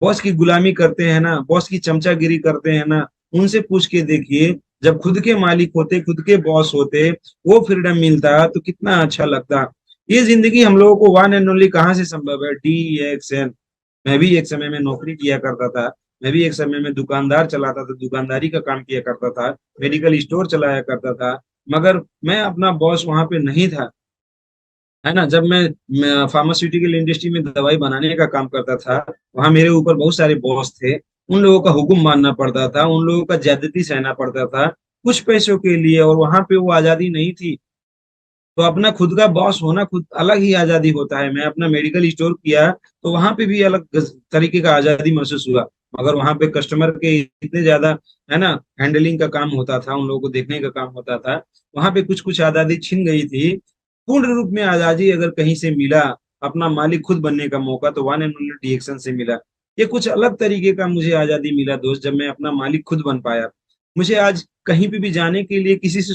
बॉस की गुलामी करते हैं ना, बॉस की चमचागिरी करते हैं ना, उनसे पूछ के देखिए, जब खुद के मालिक होते, खुद के बॉस होते, वो फ्रीडम मिलता तो कितना अच्छा लगता। ये जिंदगी हम लोगों को वन एंड ओनली कहाँ से संभव है? DXN। मैं भी एक समय में नौकरी किया करता था, मैं भी एक समय में दुकानदार चलाता था, दुकानदारी का काम किया करता था, मेडिकल स्टोर चलाया करता था, मगर मैं अपना बॉस वहां पे नहीं था, है ना। जब मैं फार्मास्यूटिकल इंडस्ट्री में दवाई बनाने का काम करता था, वहां मेरे ऊपर बहुत सारे बॉस थे, उन लोगों का हुक्म मानना पड़ता था, उन लोगों का ज्यादती सहना पड़ता था कुछ पैसों के लिए, और वहां पे वो आजादी नहीं थी। तो अपना खुद का बॉस होना खुद अलग ही आजादी होता है। मैं अपना मेडिकल स्टोर किया तो वहां पे भी अलग तरीके का आजादी महसूस हुआ, मगर वहां पे कस्टमर के इतने ज्यादा, है ना, हैंडलिंग का काम होता था, उन लोगों को देखने का काम होता था, वहां पे कुछ कुछ आजादी छिन गई थी। पूर्ण रूप में आजादी अगर कहीं से मिला, अपना मालिक खुद बनने का मौका, तो वन एंड ओनली DXN से मिला। ये कुछ अलग तरीके का मुझे आजादी मिला दोस्त, जब मैं अपना मालिक खुद बन पाया। मुझे आज कहीं पे भी जाने के लिए किसी से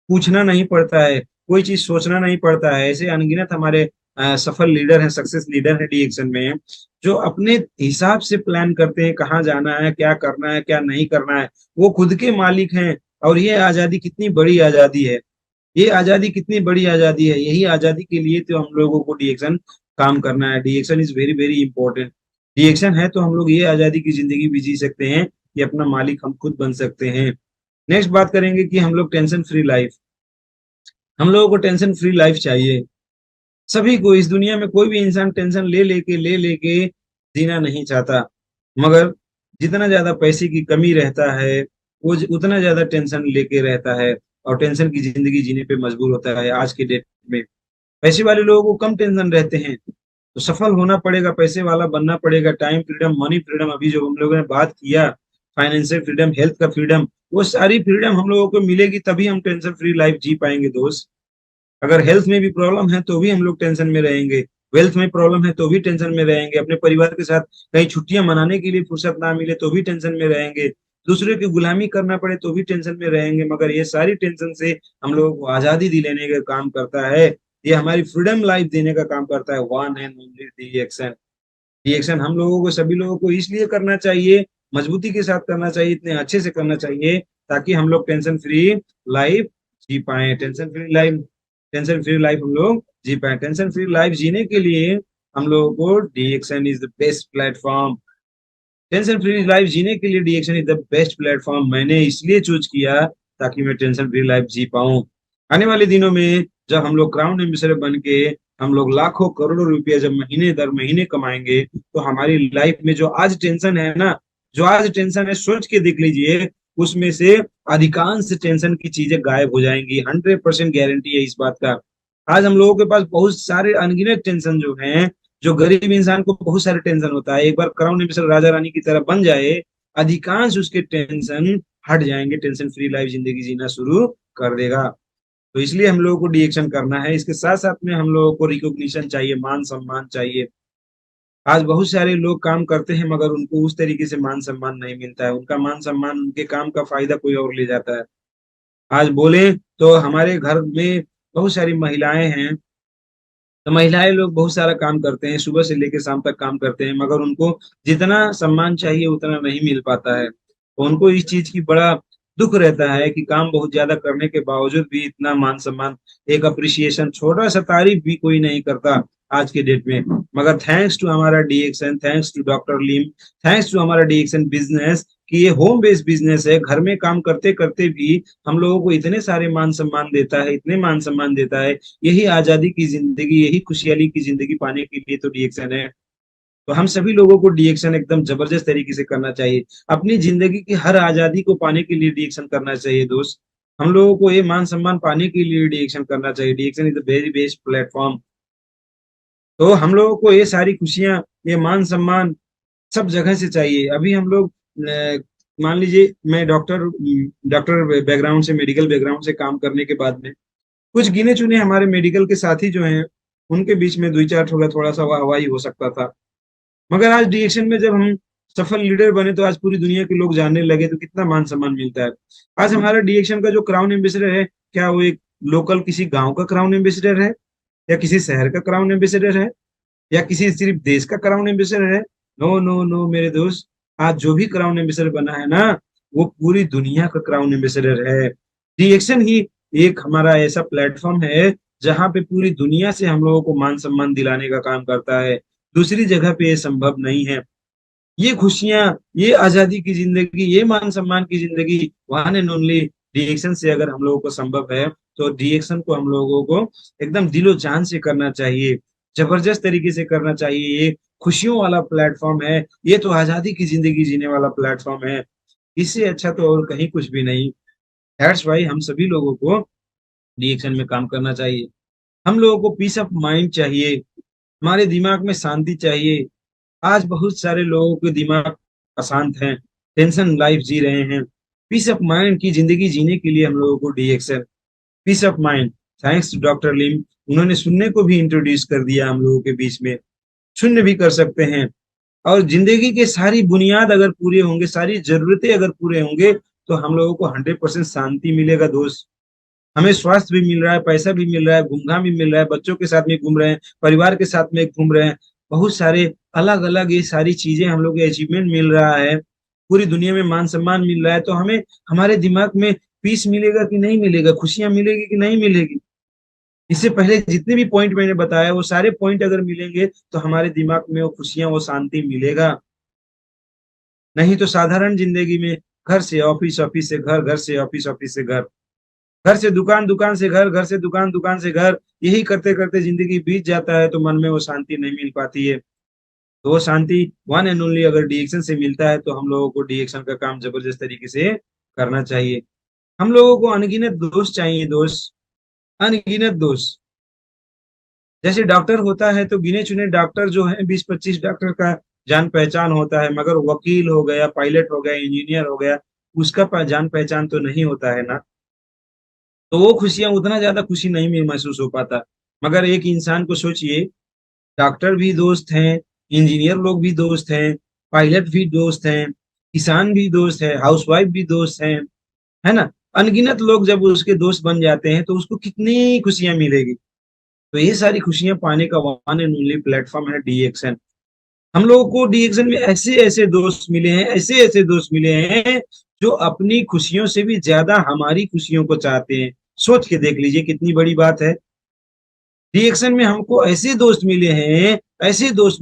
पूछना नहीं पड़ता है, कोई चीज सोचना नहीं पड़ता है। ऐसे अनगिनत हमारे सफल लीडर हैं, सक्सेस लीडर हैं DXN में, जो अपने हिसाब से प्लान करते हैं कहाँ जाना है, क्या करना है, क्या नहीं करना है। वो खुद के मालिक हैं। और ये आजादी कितनी बड़ी आजादी है, ये आजादी कितनी बड़ी आजादी है। यही आजादी के लिए तो हम लोगों को DXN काम करना है। DXN is very very important. DXN है तो हम लोग ये आजादी की जिंदगी भी जी सकते हैं कि अपना मालिक हम खुद बन सकते हैं। नेक्स्ट बात करेंगे कि हम लोग टेंशन फ्री लाइफ, हम लोगों को टेंशन फ्री लाइफ चाहिए। सभी को इस दुनिया में कोई भी इंसान टेंशन ले लेके जीना नहीं चाहता, मगर जितना ज्यादा पैसे की कमी रहता है, वो उतना ज्यादा टेंशन लेके रहता है, और टेंशन की जिंदगी जीने पे मजबूर होता है। आज के डेट में पैसे वाले लोगों को कम टेंशन रहते हैं, तो सफल होना पड़ेगा, पैसे वाला बनना पड़ेगा। टाइम फ्रीडम, मनी फ्रीडम, अभी जो हम लोगों ने बात किया, फाइनेंशियल फ्रीडम, हेल्थ का फ्रीडम, वो सारी फ्रीडम हम लोगों को मिलेगी तभी हम टेंशन फ्री लाइफ जी पाएंगे दोस्त। अगर हेल्थ में भी प्रॉब्लम है तो भी हम लोग टेंशन में रहेंगे, वेल्थ में प्रॉब्लम है तो भी टेंशन में रहेंगे, अपने परिवार के साथ कहीं छुट्टियां मनाने के लिए फुर्सत ना मिले तो भी टेंशन में रहेंगे, दूसरे की गुलामी करना पड़े तो भी टेंशन में रहेंगे। मगर ये सारी टेंशन से हम लोगों को आजादी दिलाने का काम करता है, ये हमारी फ्रीडम लाइफ देने का काम करता है one and only DXN। DXN हम लोगों को, सभी लोगों को इसलिए करना चाहिए, मजबूती के साथ करना चाहिए, इतने अच्छे से करना चाहिए ताकि हम लोग टेंशन फ्री लाइफ जी पाए। टेंशन फ्री लाइफ हम लोग जी पाए। टेंशन फ्री लाइफ जीने के लिए हम लोगों को DXN is the best platform. Tension free life जीने के लिए DXN is the best platform मैंने इसलिए चूज किया ताकि मैं टेंशन फ्री लाइफ जी पाऊं। आने वाले दिनों में जब हम लोग क्राउन एम्बेसडर बन के हम लोग लाखों करोड़ों रुपया जब महीने दर महीने कमाएंगे, तो हमारी लाइफ में जो आज टेंशन है ना, जो आज टेंशन है, सोच के देख लीजिए, उसमें से अधिकांश टेंशन की चीजें गायब हो जाएंगी। 100% गारंटी है इस बात का। आज हम लोगों के पास बहुत सारे अनगिनत टेंशन जो हैं, जो गरीब इंसान को बहुत सारे टेंशन होता है, एक बार क्राउन एम्बेसडर राजा रानी की तरह बन जाए, अधिकांश उसके टेंशन हट जाएंगे, टेंशन फ्री लाइफ जिंदगी जीना शुरू कर देगा। तो इसलिए हम लोगों को DXN करना है। इसके साथ साथ में हम लोगों को रिकॉग्निशन चाहिए, मान सम्मान चाहिए। आज बहुत सारे लोग काम करते हैं मगर उनको उस तरीके से मान सम्मान नहीं मिलता है, उनका मान सम्मान, उनके काम का फायदा कोई और ले जाता है। आज बोले तो हमारे घर में बहुत सारी महिलाएं हैं, तो महिलाएं लोग बहुत सारा काम करते हैं, सुबह से लेकर शाम तक काम करते हैं, मगर उनको जितना सम्मान चाहिए उतना नहीं मिल पाता है। तो उनको इस चीज की बड़ा दुख रहता है कि काम बहुत ज्यादा करने के बावजूद भी इतना मान सम्मान, एक अप्रिसिएशन, छोटा सा तारीफ भी कोई नहीं करता आज के डेट में। मगर थैंक्स टू हमारा DXN, थैंक्स टू डॉक्टर लीम, थैंक्स टू हमारा DXN बिजनेस, कि ये होम बेस्ड बिजनेस है, घर में काम करते करते भी हम लोगों को इतने सारे मान सम्मान देता है, इतने मान सम्मान देता है। यही आजादी की जिंदगी, यही खुशहाली की जिंदगी पाने के लिए तो DXN है। तो हम सभी लोगों को डी-एक्शन एकदम जबरदस्त तरीके से करना चाहिए। अपनी ज़िंदगी की हर आज़ादी को पाने के लिए डी-एक्शन करना चाहिए दोस्त। हम लोगों को ये मान-सम्मान पाने के लिए डी-एक्शन करना चाहिए। D-action is the very best platform. तो हम लोगों को ये सारी खुशियाँ, ये मान-सम्मान सब जगह से चाहिए। अभी हम लोग मान लीजिए मैं डॉक्टर बैकग्राउंड से, मेडिकल बैकग्राउंड से काम करने के बाद में कुछ गिने-चुने हमारे मेडिकल के साथी जो हैं, उनके बीच में 2-4 थोड़ा-सा वाह-वाही हो सकता था। मगर आज डी-एक्शन में जब हम सफल लीडर बने तो आज पूरी दुनिया के लोग जानने लगे तो कितना मान-सम्मान मिलता है। आज हमारा डी-एक्शन का जो क्राउन एम्बेसडर है, क्या वो एक लोकल किसी गाँव का क्राउन एम्बेसडर है? या किसी शहर का क्राउन एम्बेसडर है? या किसी सिर्फ देश का क्राउन एम्बेसडर है? नो, नो, नो मेरे दोस्त, आज जो भी क्राउन एम्बेसडर बना है ना, वो पूरी दुनिया का क्राउन एम्बेसडर है। डी-एक्शन ही एक हमारा ऐसा प्लेटफ़ॉर्म है, जहाँ पे पूरी दुनिया से हम लोगों को मान-सम्मान दिलाने का काम करता है। दूसरी जगह पे ये संभव नहीं है। ये खुशियाँ, ये आज़ादी की ज़िंदगी, ये मान-सम्मान की ज़िंदगी वन एंड ओनली डी-एक्शन से अगर हम लोगों को संभव है, तो डी-एक्शन को हम लोगों को एकदम दिलो-जान से करना चाहिए, ज़बरदस्त तरीके से करना चाहिए। ये खुशियों वाला प्लेटफ़ॉर्म है, ये तो आज़ादी की ज़िंदगी जीने वाला प्लेटफ़ॉर्म है। इससे अच्छा तो और कहीं कुछ भी नहीं। दैट्स व्हाई हम सभी लोगों को डी-एक्शन में काम करना चाहिए। हम लोगों को पीस ऑफ माइंड चाहिए, हमारे दिमाग में शांति चाहिए। आज बहुत सारे लोगों के दिमाग अशांत हैं, टेंशन लाइफ जी रहे हैं। पीस ऑफ माइंड की ज़िंदगी जीने के लिए हम लोगों को D action, peace of mind, thanks to doctor Lim, उन्होंने सुनने को भी इंट्रोड्यूस कर दिया हम लोगों के बीच में। शून्य भी कर सकते हैं और ज़िंदगी के सारी बुनियाद अगर पूरे होंगे, सारी ज़रूरतें अगर पूरे होंगे, तो हम लोगों को 100% शांति मिलेगा दोस्त। हमें स्वास्थ्य भी मिल रहा है, पैसा भी मिल रहा है, घूम-घाम भी मिल रहा है, बच्चों के साथ में घूम रहे हैं, परिवार के साथ में घूम रहे हैं। बहुत सारे अलग-अलग ये सारी चीज़ें हम लोग को अचीवमेंट मिल रहा है, पूरी दुनिया में मान-सम्मान मिल रहा है, तो हमें हमारे दिमाग में पीस मिलेगा कि नहीं मिलेगा, खुशियाँ मिलेगी कि नहीं मिलेगी? इससे पहले जितने भी पॉइंट मैंने बताया, वो सारे पॉइंट अगर मिलेंगे, तो हमारे दिमाग में वो खुशियाँ, वो शांति मिलेगा। नहीं तो साधारण ज़िंदगी में घर से ऑफ़िस, ऑफ़िस से घर, घर से ऑफ़िस, ऑफ़िस से घर, घर से दुकान, दुकान से घर, घर से दुकान, दुकान से घर, यही करते-करते ज़िंदगी बीत जाता है, तो मन में वो शांति नहीं मिल पाती है। तो वो शांति वन एंड ओनली अगर डी-एक्शन से मिलता है, तो हम लोगों को डी-एक्शन का काम ज़बरदस्त तरीके से करना चाहिए। हम लोगों को अनगिनत दोस्त चाहिए दोस्त, अनगिनत दोस्त। जैसे डॉक्टर होता है, तो गिने-चुने डॉक्टर जो हैं 20-25 डॉक्टर का जान-पहचान होता है, मगर वकील हो गया, पायलट हो गया, इंजीनियर हो गया, उसका जान-पहचान तो नहीं होता है ना। तो वो खुशियाँ उतना ज़्यादा खुशी नहीं में महसूस हो पाता। मगर एक इंसान को सोचिए, डॉक्टर भी दोस्त हैं, इंजीनियर लोग भी दोस्त हैं, पायलट भी दोस्त हैं, किसान भी दोस्त है, हाउसवाइफ भी दोस्त हैं, है ना? अनगिनत लोग जब उसके दोस्त बन जाते हैं, तो उसको कितनी खुशियाँ मिलेगी। तो ये सारी खुशियाँ पाने का वन एंड ओनली प्लेटफ़ॉर्म है डी-एक्शन। हम लोगों को डी-एक्शन में ऐसे-ऐसे दोस्त मिले हैं, ऐसे-ऐसे दोस्त मिले हैं, जो अपनी खुशियों से भी ज़्यादा हमारी खुशियों को चाहते हैं। सोच के देख लीजिए कितनी बड़ी बात है। डी-एक्शन में हमको ऐसे दोस्त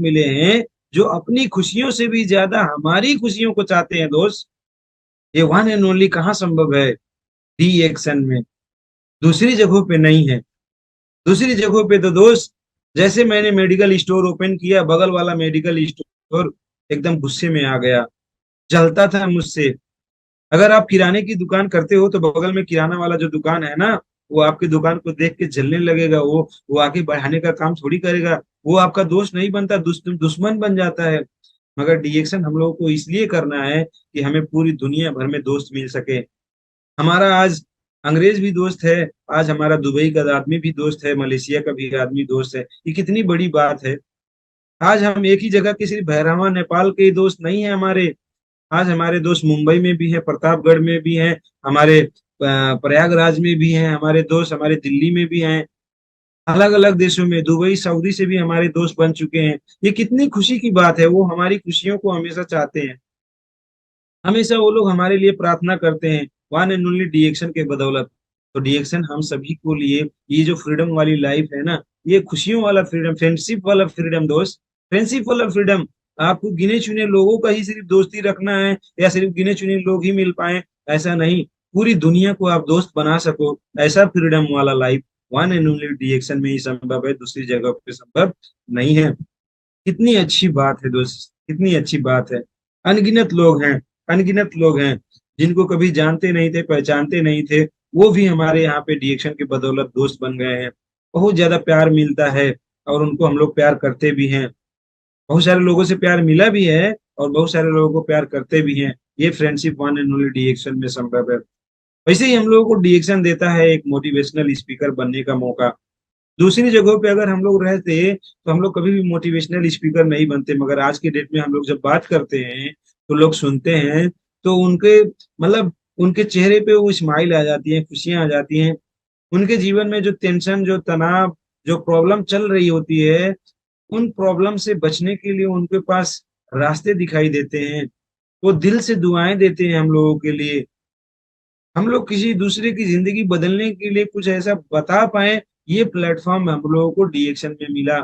मिले हैं, जो अपनी खुशियों से भी ज़्यादा हमारी खुशियों को चाहते हैं दोस्त। ये वन एंड ओनली कहाँ संभव है? डी-एक्शन में, दूसरी जगहों पे नहीं है। दूसरी जगहों पे तो दोस्त, जैसे मैंने मेडिकल स्टोर ओपन किया, बगल वाला मेडिकल स्टोर एकदम गुस्से में आ गया, जलता था मुझसे। अगर आप किराने की दुकान करते हो, तो बगल में किराना वाला जो दुकान है ना, वो आपकी दुकान को देख के जलने लगेगा, वो आगे बढ़ाने का काम थोड़ी करेगा, वो आपका दोस्त नहीं बनता, दुश्मन बन जाता है। मगर डी-एक्शन हम लोगों को इसलिए करना है कि हमें पूरी दुनिया भर में दोस्त मिल सके। हमारा आज अंग्रेज भी दोस्त है, आज हमारा दुबई का आदमी भी दोस्त है, मलेशिया का भी आदमी दोस्त है। ये कितनी बड़ी बात है। आज हम एक ही जगह के सिर्फ भैरवा, नेपाल के ही दोस्त नहीं है हमारे। आज हमारे दोस्त मुंबई में भी हैं, प्रतापगढ़ में भी हैं, हमारे प्रयागराज में भी हैं, हमारे दोस्त हमारे दिल्ली में भी हैं, अलग-अलग देशों में, दुबई, सऊदी से भी हमारे दोस्त बन चुके हैं। ये कितनी खुशी की बात है, वो हमारी खुशियों को हमेशा चाहते हैं। हमेशा वो लोग हमारे लिए प्रार्थना करते हैं, वन एंड ओनली डी-एक्शन के बदौलत। तो डी-एक्शन हम सभी को लिए ये जो फ्रीडम वाली लाइफ है ना, ये खुशियों वाला फ्रीडम, फ्रेंडशिप वाला फ्रीडम दोस्त, फ्रेंडशिप वाला फ्रीडम। आपको गिने-चुने लोगों का ही सिर्फ दोस्ती रखना है या सिर्फ गिने-चुने लोग ही मिल पाएँ, ऐसा नहीं। पूरी दुनिया को आप दोस्त बना सको, ऐसा फ्रीडम वाला life one and only D-action में ही संभव है, दूसरी जगह पे संभव नहीं है। कितनी अच्छी बात है दोस्त, कितनी अच्छी बात है। अनगिनत लोग हैं, अनगिनत लोग हैं जिनको कभी जानते नहीं थे, पहचानते नहीं थे, वो भी हमारे यहाँ पे डीएक्शन की बदौलत दोस्त बन गए हैं। बहुत ज्यादा प्यार मिलता है और उनको हम लोग प्यार करते भी हैं। बहुत सारे लोगों से प्यार मिला भी है और बहुत सारे लोगों को प्यार करते भी हैं। ये फ्रेंडशिप वन एंड ओनली डीएक्शन में संभव है। वैसे ही हम लोगों को डीएक्शन देता है एक मोटिवेशनल स्पीकर बनने का मौका। दूसरी जगहों पे अगर हम लोग रहते तो हम लोग कभी भी मोटिवेशनल स्पीकर नहीं बनते, मगर आज के डेट में हम लोग जब बात करते हैं तो लोग सुनते हैं, तो उनके मतलब उनके चेहरे पे वो स्माइल आ जाती है, खुशियां आ जाती हैं। उनके जीवन में जो टेंशन, जो तनाव, जो प्रॉब्लम चल रही होती है, उन प्रॉब्लम से बचने के लिए उनके पास रास्ते दिखाई देते हैं। वो दिल से दुआएं देते हैं हम लोगों के लिए। हम लोग किसी दूसरे की जिंदगी बदलने के लिए कुछ ऐसा बता पाए, ये प्लेटफॉर्म हम लोगों को डीएक्शन में मिला।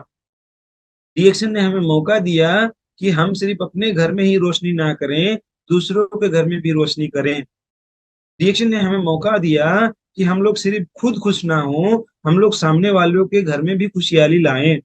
डीएक्शन ने हमें मौका दिया कि हम सिर्फ अपने घर में ही रोशनी ना करें, दूसरों के घर में भी रोशनी करें। डीएक्शन ने हमें मौका दिया कि हम लोग सिर्फ खुद खुश ना हो, हम लोग सामने वालों के घर में भी खुशहाली लाएं।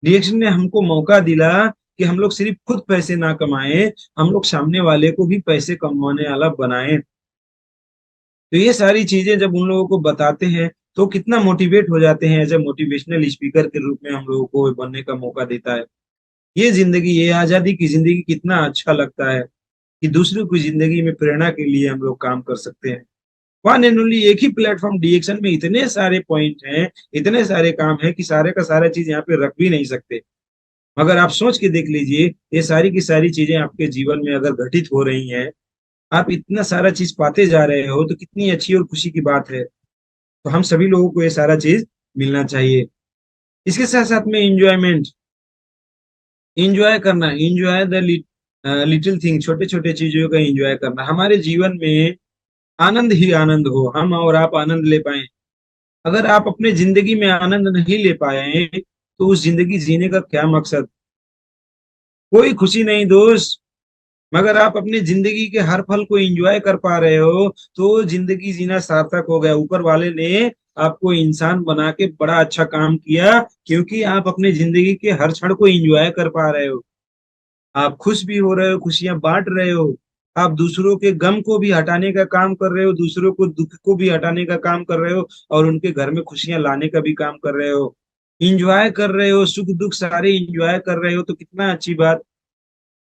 डीएक्शन ने हमको मौका दिला कि हम लोग सिर्फ खुद पैसे ना कमाएं, हम लोग सामने वाले को भी पैसे कमाने वाला बनाएं। तो ये सारी चीजें जब उन लोगों को बताते हैं तो कितना मोटिवेट हो जाते हैं। एज ए मोटिवेशनल स्पीकर के रूप में हम लोगों को बनने का मौका देता है। ये जिंदगी, ये आजादी की जिंदगी कितना अच्छा लगता है कि दूसरों की जिंदगी में प्रेरणा के लिए हम लोग काम कर सकते हैं। वन एंड ओनली एक ही प्लेटफॉर्म डीएक्शन में इतने सारे पॉइंट हैं, इतने सारे काम हैं कि सारे का सारा चीज यहाँ पे रख भी नहीं सकते। मगर आप सोच के देख लीजिए, ये सारी की सारी चीजें आपके जीवन में अगर घटित हो रही हैं, आप इतना सारा चीज पाते जा रहे हो, तो कितनी अच्छी और खुशी की बात है। तो हम सभी लोगों को ये सारा चीज मिलना चाहिए। इसके साथ साथ में इंजॉयमेंट, इंजॉय करना, इंजॉय द लिटिल थिंग, छोटे छोटे चीजों का इंजॉय करना। हमारे जीवन में आनंद ही आनंद हो, हम और आप आनंद ले पाए। अगर आप अपने जिंदगी में आनंद नहीं ले पाए तो उस जिंदगी जीने का क्या मकसद। कोई खुशी नहीं दोस्त। मगर आप अपनी जिंदगी के हर पल को एंजॉय कर पा रहे हो तो जिंदगी जीना सार्थक हो गया। ऊपर वाले ने आपको इंसान बना के बड़ा अच्छा काम किया, क्योंकि आप अपनी जिंदगी के हर क्षण को एंजॉय कर पा रहे हो। आप खुश भी हो रहे हो, खुशियां बांट रहे हो। आप दूसरों के गम को भी हटाने का काम कर रहे हो, दूसरों को दुख को भी हटाने का काम कर रहे हो, और उनके घर में खुशियां लाने का भी काम कर रहे हो। इंजॉय कर रहे हो, सुख दुख सारे इंजॉय कर रहे हो, तो कितना अच्छी बात।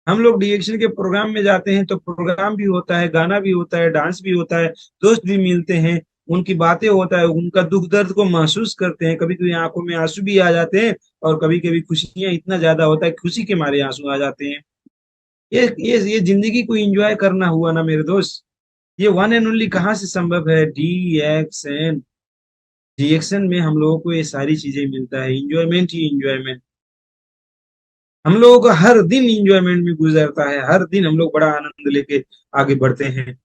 हम लोग डीएक्शन के प्रोग्राम में जाते हैं तो प्रोग्राम भी होता है, गाना भी होता है, डांस भी होता है, दोस्त भी मिलते हैं, उनकी बातें होता है, उनका दुख दर्द को महसूस करते हैं। कभी कभी आंखों में आंसू भी आ जाते हैं और कभी कभी खुशियां इतना ज्यादा होता है, खुशी के मारे आंसू आ जाते हैं। ये जिंदगी को एंजॉय करना हुआ ना मेरे दोस्त। ये वन एंड ओनली कहाँ से संभव है? डीएक्शन। डीएक्शन में हम लोगों को ये सारी चीजें मिलता है, इंजॉयमेंट ही इंजॉयमेंट। हम लोगों का हर दिन इंजॉयमेंट में गुजरता है, हर दिन हम लोग बड़ा आनंद लेके आगे बढ़ते हैं।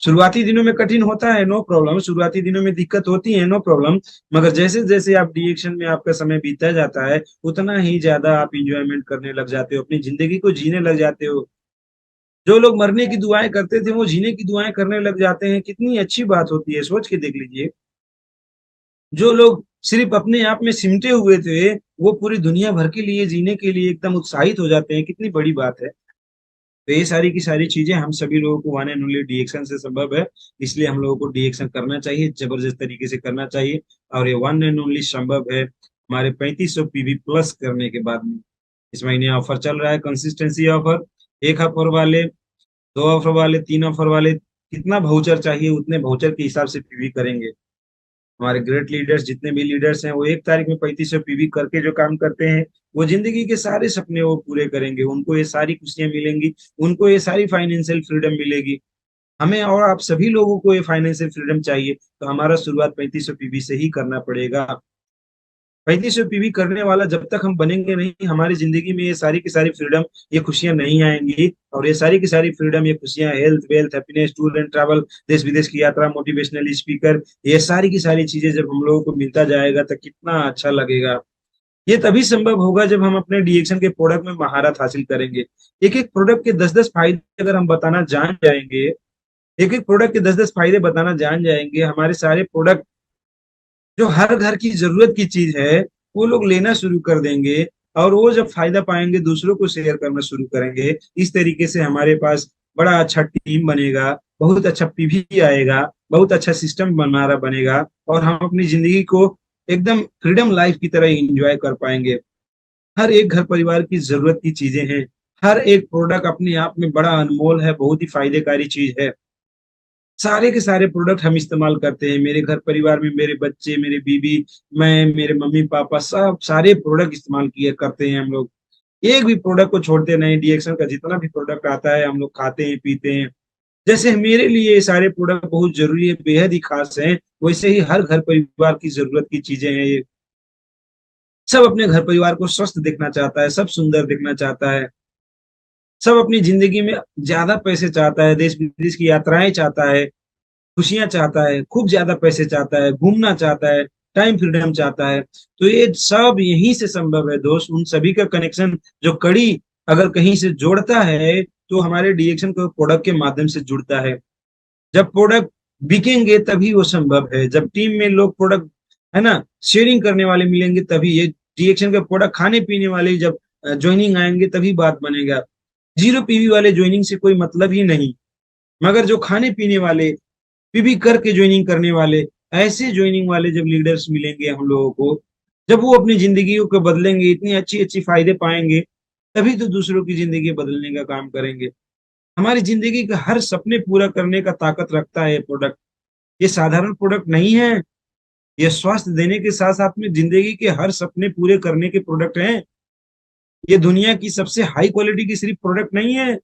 शुरुआती दिनों में कठिन होता है, नो प्रॉब्लम, शुरुआती दिनों में दिक्कत होती है, नो प्रॉब्लम। मगर जैसे जैसे आप डीएक्शन में आपका समय बीतता जाता है, उतना ही ज्यादा आप इंजॉयमेंट करने लग जाते हो, अपनी जिंदगी को जीने लग जाते हो। जो लोग मरने की दुआएं करते थे वो जीने की दुआएं करने लग जाते हैं, कितनी अच्छी बात होती है, सोच के देख लीजिए। जो लोग सिर्फ अपने आप में सिमटे हुए थे, वो पूरी दुनिया भर के लिए जीने के लिए एकदम उत्साहित हो जाते हैं, कितनी बड़ी बात है। तो ये सारी की सारी चीजें हम सभी लोगों को वन एंड ओनली डीएक्शन से संभव है। इसलिए हम लोगों को डीएक्शन करना चाहिए, जबरदस्त तरीके से करना चाहिए। और ये वन एंड ओनली संभव है हमारे 3500 पीवी प्लस करने के बाद में। इस महीने ऑफर चल रहा है, कंसिस्टेंसी ऑफर। एक ऑफर वाले, दो ऑफर वाले, तीन ऑफर वाले, कितना भाउचर चाहिए उतने भाउचर के हिसाब से पीवी करेंगे। हमारे ग्रेट लीडर्स, जितने भी लीडर्स हैं, वो एक तारीख में 3500 पीवी करके जो काम करते हैं, वो जिंदगी के सारे सपने वो पूरे करेंगे। उनको ये सारी खुशियां मिलेंगी, उनको ये सारी फाइनेंशियल फ्रीडम मिलेगी। हमें और आप सभी लोगों को ये फाइनेंशियल फ्रीडम चाहिए, तो हमारा शुरुआत 3500 पीवी से ही करना पड़ेगा। 3500 पीवी करने वाला जब तक हम बनेंगे नहीं, हमारी जिंदगी में ये सारी की सारी फ्रीडम, ये खुशियां नहीं आएंगी। और ये सारी की सारी फ्रीडम, ये खुशियां, health, wealth, happiness, tour and travel, देश विदेश की यात्रा, मोटिवेशनल स्पीकर, ये सारी की सारी चीजें जब हम लोगों को मिलता जाएगा तो कितना अच्छा लगेगा। ये तभी संभव होगा जब हम अपने डीएक्शन के प्रोडक्ट में महारत हासिल करेंगे। एक एक प्रोडक्ट के 10-10 फायदे अगर हम बताना जान जाएंगे, एक एक प्रोडक्ट के 10-10 फायदे बताना जान जाएंगे, हमारे सारे प्रोडक्ट जो हर घर की जरूरत की चीज है वो लोग लेना शुरू कर देंगे। और वो जब फायदा पाएंगे दूसरों को शेयर करना शुरू करेंगे। इस तरीके से हमारे पास बड़ा अच्छा टीम बनेगा, बहुत अच्छा पीवी आएगा, बहुत अच्छा सिस्टम हमारा बनेगा और हम अपनी जिंदगी को एकदम फ्रीडम लाइफ की तरह एंजॉय कर पाएंगे। हर एक घर परिवार की जरूरत की चीजें हैं। हर एक प्रोडक्ट अपने आप में बड़ा अनमोल है, बहुत ही फायदेकारी चीज है। सारे के सारे प्रोडक्ट हम इस्तेमाल करते हैं। मेरे घर परिवार में मेरे बच्चे, मेरे बीवी, मैं, मेरे मम्मी पापा, सब सारे प्रोडक्ट इस्तेमाल किए करते हैं हम लोग। एक भी प्रोडक्ट को छोड़ते नहीं। डीएक्शन का जितना भी प्रोडक्ट आता है हम लोग खाते हैं, पीते हैं। जैसे मेरे लिए ये सारे प्रोडक्ट बहुत जरूरी है, बेहद ही खास हैं, वैसे ही हर घर परिवार की जरूरत की चीजें हैं ये। सब अपने घर परिवार को स्वस्थ देखना चाहता है, सब सुंदर देखना चाहता है, सब अपनी जिंदगी में ज्यादा पैसे चाहता है, देश विदेश की यात्राएं चाहता है, खुशियां चाहता है, खूब ज्यादा पैसे चाहता है, घूमना चाहता है, टाइम फ्रीडम चाहता है। तो ये सब यहीं से संभव है दोस्त। उन सभी का कनेक्शन, जो कड़ी अगर कहीं से जोड़ता है तो हमारे डीएक्शन को प्रोडक्ट के माध्यम से जुड़ता है। जब प्रोडक्ट बिकेंगे तभी वो संभव है। जब टीम में लोग प्रोडक्ट, है ना, शेयरिंग करने वाले मिलेंगे तभी ये डीएक्शन का प्रोडक्ट खाने पीने वाले जब ज्वाइनिंग आएंगे तभी बात बनेगा। जीरो पीवी वाले ज्वाइनिंग से कोई मतलब ही नहीं। मगर जो खाने पीने वाले, पीवी करके ज्वाइनिंग करने वाले, ऐसे ज्वाइनिंग वाले जब लीडर्स मिलेंगे हम लोगों को, जब वो अपनी जिंदगी को बदलेंगे, इतनी अच्छी अच्छी फायदे पाएंगे, तभी तो दूसरों की जिंदगी बदलने का काम करेंगे। हमारी जिंदगी का हर सपने पूरा करने का ताकत रखता है ये प्रोडक्ट। ये साधारण प्रोडक्ट नहीं है। ये स्वास्थ्य देने के साथ साथ में जिंदगी के हर सपने पूरे करने के प्रोडक्ट हैं। ये दुनिया की सबसे हाई क्वालिटी की सिर्फ प्रोडक्ट नहीं है।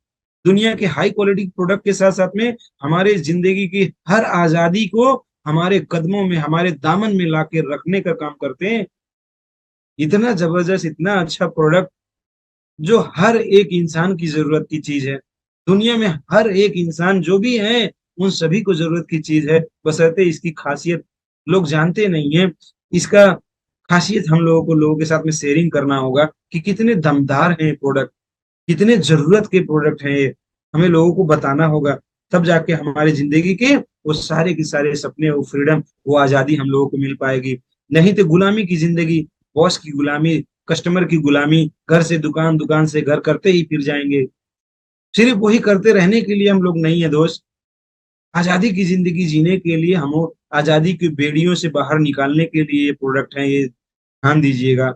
दुनिया के हाई क्वालिटी प्रोडक्ट के साथ साथ में हमारे जिंदगी की हर आजादी को हमारे कदमों में, हमारे दामन में लाके रखने का काम करते हैं। इतना जबरदस्त, इतना अच्छा प्रोडक्ट जो हर एक इंसान की जरूरत की चीज है। दुनिया में हर एक इंसान जो भी है उन सभी को जरूरत की चीज है, बशर्ते इसकी खासियत लोग जानते नहीं है। इसका खासियत हम लोगों को लोगों के साथ में शेयरिंग करना होगा कि कितने दमदार हैं प्रोडक्ट, कितने जरूरत के प्रोडक्ट हैं ये। हमें लोगों को बताना होगा, तब जाके हमारी जिंदगी के वो सारे के सारे सपने, वो फ्रीडम, वो आजादी हम लोगों को मिल पाएगी। नहीं तो गुलामी की जिंदगी, बॉस की गुलामी, कस्टमर की गुलामी, घर से दुकान, दुकान से घर करते ही फिर जाएंगे। सिर्फ वही करते रहने के लिए हम लोग नहीं है दोस्त। आजादी की जिंदगी जीने के लिए, हम आजादी की बेड़ियों से बाहर निकालने के लिए ये प्रोडक्ट है, ये ध्यान दीजिएगा।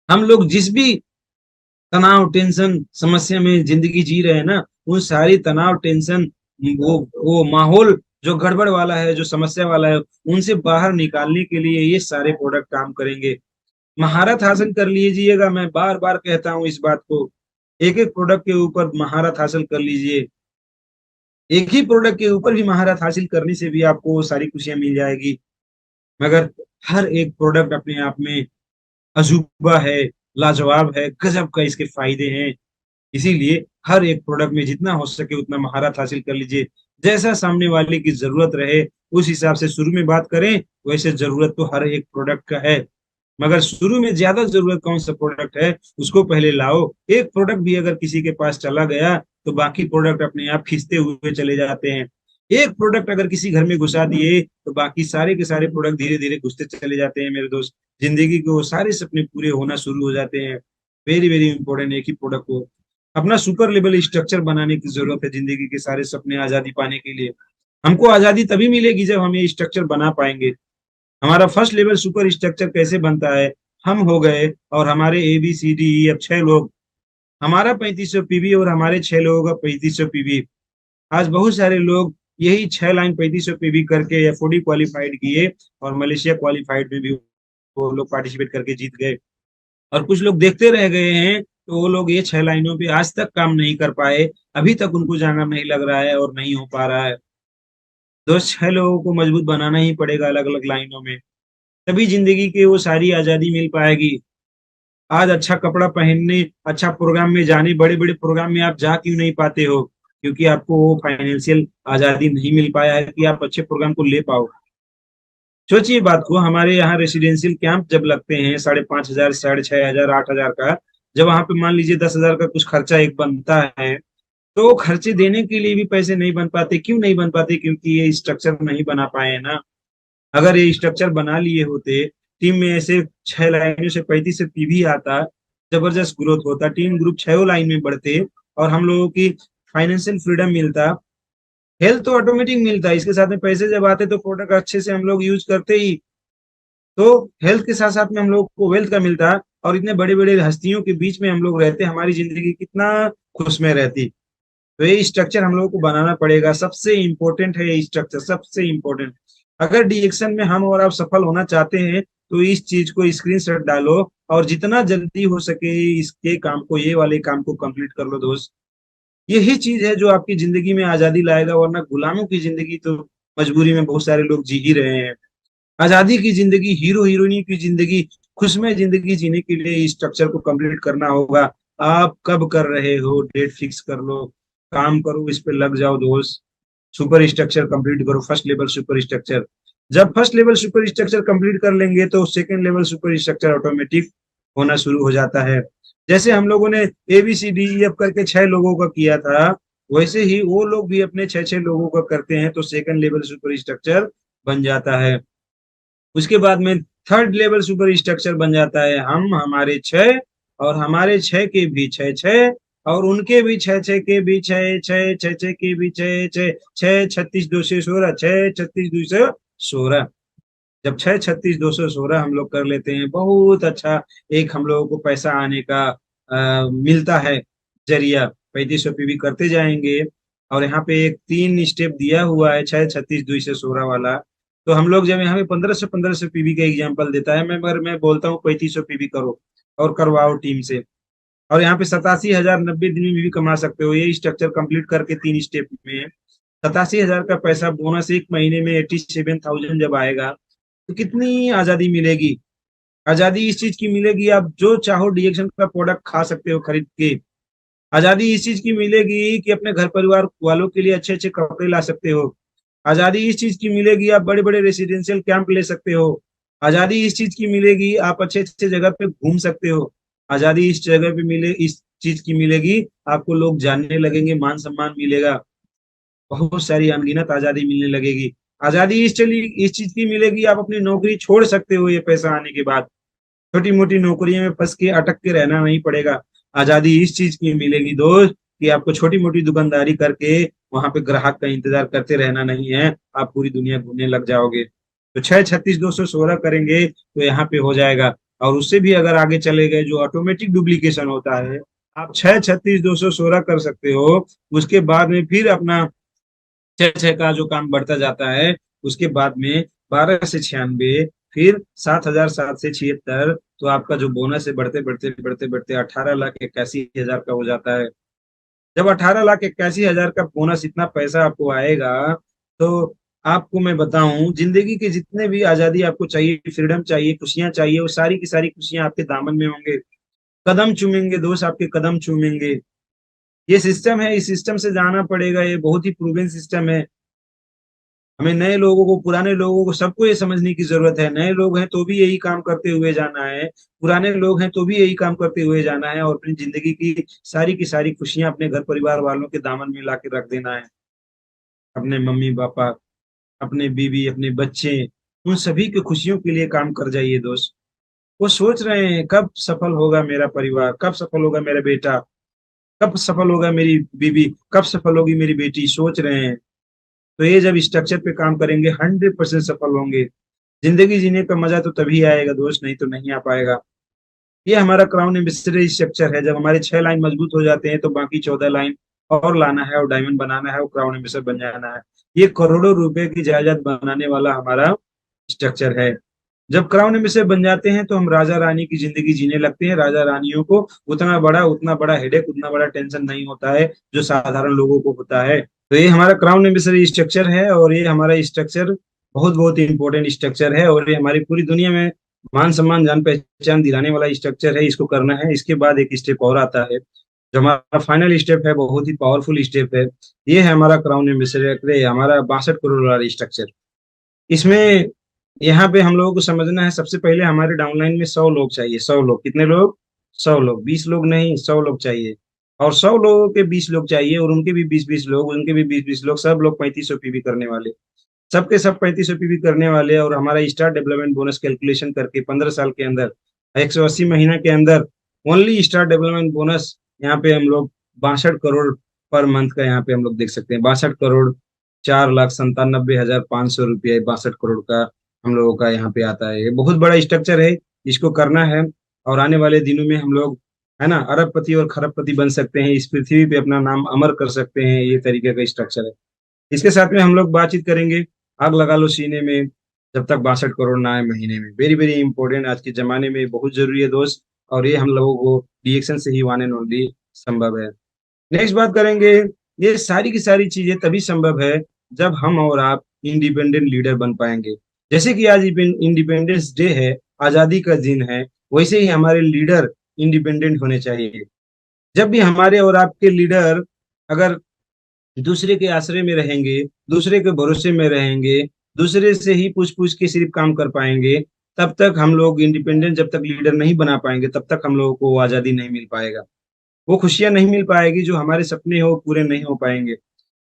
हम लोग जिस भी तनाव, टेंशन, समस्या में जिंदगी जी रहे हैं ना, उन सारी तनाव, टेंशन, वो माहौल जो गड़बड़ वाला है, जो समस्या वाला है, उनसे बाहर निकालने के लिए ये सारे प्रोडक्ट काम करेंगे। महारत हासिल कर लीजिएगा। मैं बार बार कहता हूँ इस बात को। एक एक प्रोडक्ट के ऊपर महारत हासिल कर लीजिए। एक ही प्रोडक्ट के ऊपर भी महारत हासिल करने से भी आपको वो सारी खुशियां मिल जाएगी। मगर हर एक प्रोडक्ट अपने आप में अजूबा है, लाजवाब है, गजब का इसके फायदे हैं। इसीलिए हर एक प्रोडक्ट में जितना हो सके उतना महारत हासिल कर लीजिए। जैसा सामने वाले की जरूरत रहे उस हिसाब से शुरू में बात करें। वैसे जरूरत तो हर एक प्रोडक्ट का है, मगर शुरू में ज्यादा जरूरत कौन सा प्रोडक्ट है उसको पहले लाओ। एक प्रोडक्ट भी अगर किसी के पास चला गया तो बाकी प्रोडक्ट अपने आप खींचते हुए चले जाते हैं। एक प्रोडक्ट अगर किसी घर में घुसा दिए तो बाकी सारे के सारे प्रोडक्ट धीरे धीरे घुसते चले जाते हैं मेरे दोस्त। जिंदगी के वो सारे सपने पूरे होना शुरू हो जाते हैं। Very very important. एक ही प्रोडक्ट को अपना सुपर लेवल स्ट्रक्चर बनाने की जरूरत है जिंदगी के सारे सपने आजादी पाने के लिए। हमको आजादी तभी मिलेगी जब हम ये स्ट्रक्चर बना पाएंगे। हमारा फर्स्ट लेवल सुपर स्ट्रक्चर कैसे बनता है? हम हो गए और हमारे ABCDE, अब 6 लोग, हमारा 3500 पीवी और हमारे 6 लोगों का 3500 पीवी। आज बहुत सारे लोग यही 6 लाइन 3500 पीवी करके FOD क्वालिफाइड किए और मलेशिया क्वालिफाइड में भी वो लोग पार्टिसिपेट करके जीत गए। और कुछ लोग देखते रह गए हैं, तो वो लोग ये 6 लाइनों पे आज तक काम नहीं कर पाए। अभी तक उनको जाना नहीं लग रहा है और नहीं हो पा रहा है। दोस्त, 6 लोगों को मजबूत बनाना ही पड़ेगा अलग अलग लाइनों में, तभी जिंदगी की वो सारी आजादी मिल पाएगी। आज अच्छा कपड़ा पहनने, अच्छा प्रोग्राम में जाने, बड़े बड़े प्रोग्राम में आप जा क्यों नहीं पाते हो? क्योंकि आपको वो फाइनेंशियल आजादी नहीं मिल पाया है कि आप अच्छे प्रोग्राम को ले पाओ। सोचिए बात को, हमारे यहाँ रेसिडेंशियल कैंप जब लगते हैं 5,500, 6,500, 8,000 का, जब वहां पे मान लीजिए 10,000 का कुछ खर्चा एक बनता है, तो वो खर्चे देने के लिए भी पैसे नहीं बन पाते। क्यों नहीं बन पाते? क्योंकि ये स्ट्रक्चर नहीं बना पाए हैं ना। अगर ये स्ट्रक्चर बना लिए होते टीम में ऐसे 6 लाइनों से 35 से पीवी आता, जबरदस्त ग्रोथ होता, टीम ग्रुप 6 लाइन में बढ़ते और हम लोगों की फाइनेंशियल फ्रीडम मिलता, हेल्थ तो ऑटोमेटिक मिलता है, इसके साथ में पैसे जब आते तो प्रोडक्ट अच्छे से हम लोग यूज करते ही, तो हेल्थ के साथ साथ में हम लोग को वेल्थ का मिलता, और इतने बड़े बड़े हस्तियों के बीच में हम लोग रहते, हमारी जिंदगी कितना खुशमय रहती। तो ये स्ट्रक्चर हम लोगों को बनाना पड़ेगा, सबसे इम्पोर्टेंट है ये स्ट्रक्चर, सबसे इम्पोर्टेंट। अगर डिएक्शन में हम और आप सफल होना चाहते हैं तो इस चीज को स्क्रीनशॉट डालो और जितना जल्दी हो सके इसके काम को, ये वाले काम को कंप्लीट कर लो दोस्त। यही चीज है जो आपकी जिंदगी में आजादी लाएगा, वरना गुलामों की जिंदगी तो मजबूरी में बहुत सारे लोग जी ही रहे हैं। आजादी की जिंदगी, हीरो हीरोइनी की जिंदगी, खुशमय जिंदगी जीने के लिए इस स्ट्रक्चर को कंप्लीट करना होगा। आप कब कर रहे हो, डेट फिक्स कर लो, काम करो, इस पे लग जाओ दोस्त। सुपर स्ट्रक्चर कंप्लीट करो, फर्स्ट लेवल सुपर स्ट्रक्चर। जब first level super structure complete कर लेंगे तो second level super structure automatic होना शुरू हो जाता है। जैसे हम लोगों ने ABCDEF करके 6 लोगों का किया था, वैसे ही वो लोग भी अपने 6 लोगों का करते हैं तो सेकंड लेवल सुपर स्ट्रक्चर बन जाता है। उसके बाद में थर्ड लेवल सुपर स्ट्रक्चर बन जाता है, हम हमारे 6 और हमारे 6 के भी 6 और उनके भी 6 के भी 6 के भी 6 36 2 से 16 6 36 2 से 16। जब 6 36 2 से 16 हम लोग कर लेते हैं, बहुत अच्छा एक हम लोगों को पैसा आने का मिलता है जरिया। 3500 पीवी करते जाएंगे और यहाँ पे एक 3 स्टेप दिया हुआ है 6 36 2 से 16 वाला। तो हम लोग जब यहाँ पे 1500 पीवी का एग्जाम्पल देता है, मैं बोलता हूँ 3500 पीवी करो और करवाओ टीम से, और यहाँ पे 87,000 90 दिन में भी कमा सकते हो ये स्ट्रक्चर कंप्लीट करके 3 स्टेप में। 87,000 का पैसा बोनस एक महीने में 87,000 जब आएगा तो कितनी आजादी मिलेगी। आजादी इस चीज की मिलेगी, आप जो चाहो डीएक्शन का प्रोडक्ट खा सकते हो खरीद के। आजादी इस चीज की मिलेगी कि अपने घर परिवार वालों के लिए अच्छे अच्छे कपड़े ला सकते हो। आजादी इस चीज की मिलेगी आप बड़े बड़े रेसिडेंशियल कैंप ले सकते हो। आजादी इस चीज की मिलेगी आप अच्छे अच्छे जगह पे घूम सकते हो। आजादी इस जगह पे मिले इस चीज की मिलेगी, आपको लोग जानने लगेंगे, मान सम्मान मिलेगा, बहुत सारी अनगिनत आजादी मिलने लगेगी। आजादी इस चीज की मिलेगी, आप अपनी नौकरी छोड़ सकते हो ये पैसा आने के बाद, छोटी मोटी नौकरियों में फंस के अटक के रहना नहीं पड़ेगा। आजादी इस चीज की मिलेगी दोस्त कि आपको छोटी मोटी दुकानदारी करके वहां पे ग्राहक का इंतजार करते रहना नहीं है, आप पूरी दुनिया घूमने लग जाओगे। तो 6 36 2 से 16 करेंगे तो यहाँ पे हो जाएगा। और उससे भी अगर आगे चले गए जो ऑटोमेटिक डुप्लीकेशन होता है, आप 6 36 2 से 16 कर सकते हो। उसके बाद में फिर अपना 6 का जो काम बढ़ता जाता है, उसके बाद में 12 से 96, फिर 7,007 से 76, तो आपका जो बोनस है बढ़ते बढ़ते बढ़ते बढ़ते 18,81,000 का हो जाता है। जब 18,81,000 का बोनस, इतना पैसा आपको आएगा, तो आपको मैं बताऊं जिंदगी के जितने भी आजादी आपको चाहिए, फ्रीडम चाहिए, खुशियां चाहिए, वो सारी की सारी खुशियां आपके दामन में होंगे। कदम चूमेंगे दोस्त, आपके कदम चूमेंगे। ये सिस्टम है, इस सिस्टम से जाना पड़ेगा, ये बहुत ही प्रूवन सिस्टम है। हमें नए लोगों को, पुराने लोगों को, सबको ये समझने की जरूरत है। नए लोग हैं तो भी यही काम करते हुए जाना है, पुराने लोग हैं तो भी यही काम करते हुए जाना है, और अपनी जिंदगी की सारी खुशियां अपने घर परिवार वालों के दामन में ला के रख देना है। अपने मम्मी पापा, अपने बीवी, अपने बच्चे, उन सभी की खुशियों के लिए काम कर जाइए दोस्त। वो सोच रहे हैं कब सफल होगा मेरा परिवार, कब सफल होगा मेरा बेटा, कब सफल होगा मेरी बीवी, कब सफल होगी मेरी बेटी, सोच रहे हैं। तो ये जब स्ट्रक्चर पे काम करेंगे 100% सफल होंगे। जिंदगी जीने का मजा तो तभी आएगा दोस्त, नहीं तो नहीं आ पाएगा। ये हमारा क्राउन एम्बेसडर स्ट्रक्चर है। जब हमारे 6 लाइन मजबूत हो जाते हैं तो बाकी 14 लाइन और लाना है और डायमंड बनाना है और क्राउन एम्बेसडर बन जाना है। ये करोड़ों रुपए की जायदाद बनाने वाला हमारा स्ट्रक्चर है। जब क्राउन एम्बेसडर बन जाते हैं तो हम राजा रानी की जिंदगी जीने लगते हैं। राजा रानियों को उतना बड़ा हेडेक, उतना बड़ा टेंशन नहीं होता है जो साधारण लोगों को होता है। तो ये हमारा क्राउन एम्बेसडर स्ट्रक्चर है, और ये हमारा स्ट्रक्चर बहुत बहुत इंपॉर्टेंट स्ट्रक्चर है, और ये हमारी पूरी दुनिया में मान सम्मान जान पहचान दिलाने वाला स्ट्रक्चर है। इसको करना है। इसके बाद एक स्टेप और आता है जो हमारा फाइनल स्टेप है, बहुत ही पावरफुल स्टेप है। ये है हमारा क्राउन एम्बेसडर, हमारा 62 करोड़ वाला स्ट्रक्चर। इसमें यहाँ पे हम लोगों को समझना है, सबसे पहले हमारे डाउनलाइन में 100 लोग चाहिए। 100 लोग, कितने लोग? 100 लोग, 20 लोग नहीं, 100 लोग चाहिए। और 100 लोगों के 20 लोग चाहिए, और उनके भी 20 20 लोग, उनके भी 20 20 लोग, सब लोग 3500 पीवी करने वाले। सबके सब 3500 पीवी करने वाले, और हमारा स्टार डेवलपमेंट बोनस कैलकुलेशन करके 15 साल के अंदर 180 महीना के अंदर ओनली स्टार डेवलपमेंट बोनस यहाँ पे हम लोग 62 करोड़ पर मंथ का यहाँ पे हम लोग देख सकते हैं। 62 करोड़ 4,97,500 रुपये 62 करोड़ का हम लोगों का यहाँ पे आता है। ये बहुत बड़ा स्ट्रक्चर है, इसको करना है और आने वाले दिनों में हम लोग, है ना, अरबपति और खरबपति बन सकते हैं, इस पृथ्वी पे अपना नाम अमर कर सकते हैं। ये तरीके का स्ट्रक्चर है। इसके साथ में हम लोग बातचीत करेंगे आग लगा लो सीने में, जब तक 62 करोड़ ना आए महीने में। वेरी वेरी इंपॉर्टेंट, आज के जमाने में बहुत जरूरी है दोस्त, और ये हम लोगों को रिएक्शन से ही वन एंड ओनली संभव है। नेक्स्ट बात करेंगे, ये सारी की सारी चीजें तभी संभव है जब हम और आप इंडिपेंडेंट लीडर बन पाएंगे। जैसे कि आज इंडिपेंडेंस डे है, आजादी का दिन है, वैसे ही हमारे लीडर इंडिपेंडेंट होने चाहिए। जब भी हमारे और आपके लीडर अगर दूसरे के आश्रय में रहेंगे, दूसरे के भरोसे में रहेंगे, दूसरे से ही पूछ पूछ के सिर्फ काम कर पाएंगे, तब तक हम लोग इंडिपेंडेंट, जब तक लीडर नहीं बना पाएंगे तब तक हम लोगों को वो आजादी नहीं मिल पाएगा, वो खुशियां नहीं मिल पाएगी, जो हमारे सपने हो पूरे नहीं हो पाएंगे।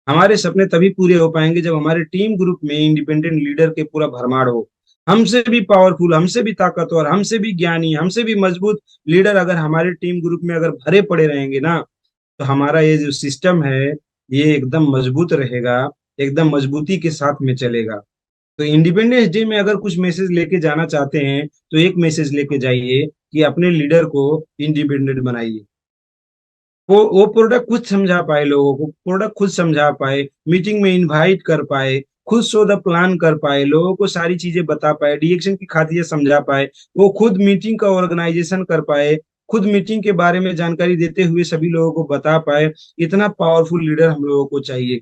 हमारे सपने तभी पूरे हो पाएंगे जब हमारे टीम ग्रुप में इंडिपेंडेंट लीडर के पूरा भरमार हो। हमसे भी पावरफुल, हमसे भी ताकतवर, हमसे भी ज्ञानी, हमसे भी मजबूत लीडर अगर हमारे टीम ग्रुप में अगर भरे पड़े रहेंगे ना, तो हमारा ये जो सिस्टम है ये एकदम मजबूत रहेगा, एकदम मजबूती के साथ में चलेगा। तो इंडिपेंडेंस डे में अगर कुछ मैसेज लेके जाना चाहते हैं तो एक मैसेज लेके जाइए कि अपने लीडर को इंडिपेंडेंट बनाइए। वो प्रोडक्ट खुद समझा पाए, लोगों को प्रोडक्ट खुद समझा पाए, मीटिंग में इनवाइट कर पाए, खुद शो द प्लान कर पाए, लोगों को सारी चीजें बता पाए, डिएक्शन की खातिर समझा पाए, वो खुद मीटिंग का ऑर्गेनाइजेशन कर पाए, खुद मीटिंग के बारे में जानकारी देते हुए सभी लोगों को बता पाए। इतना पावरफुल लीडर हम लोगों को चाहिए,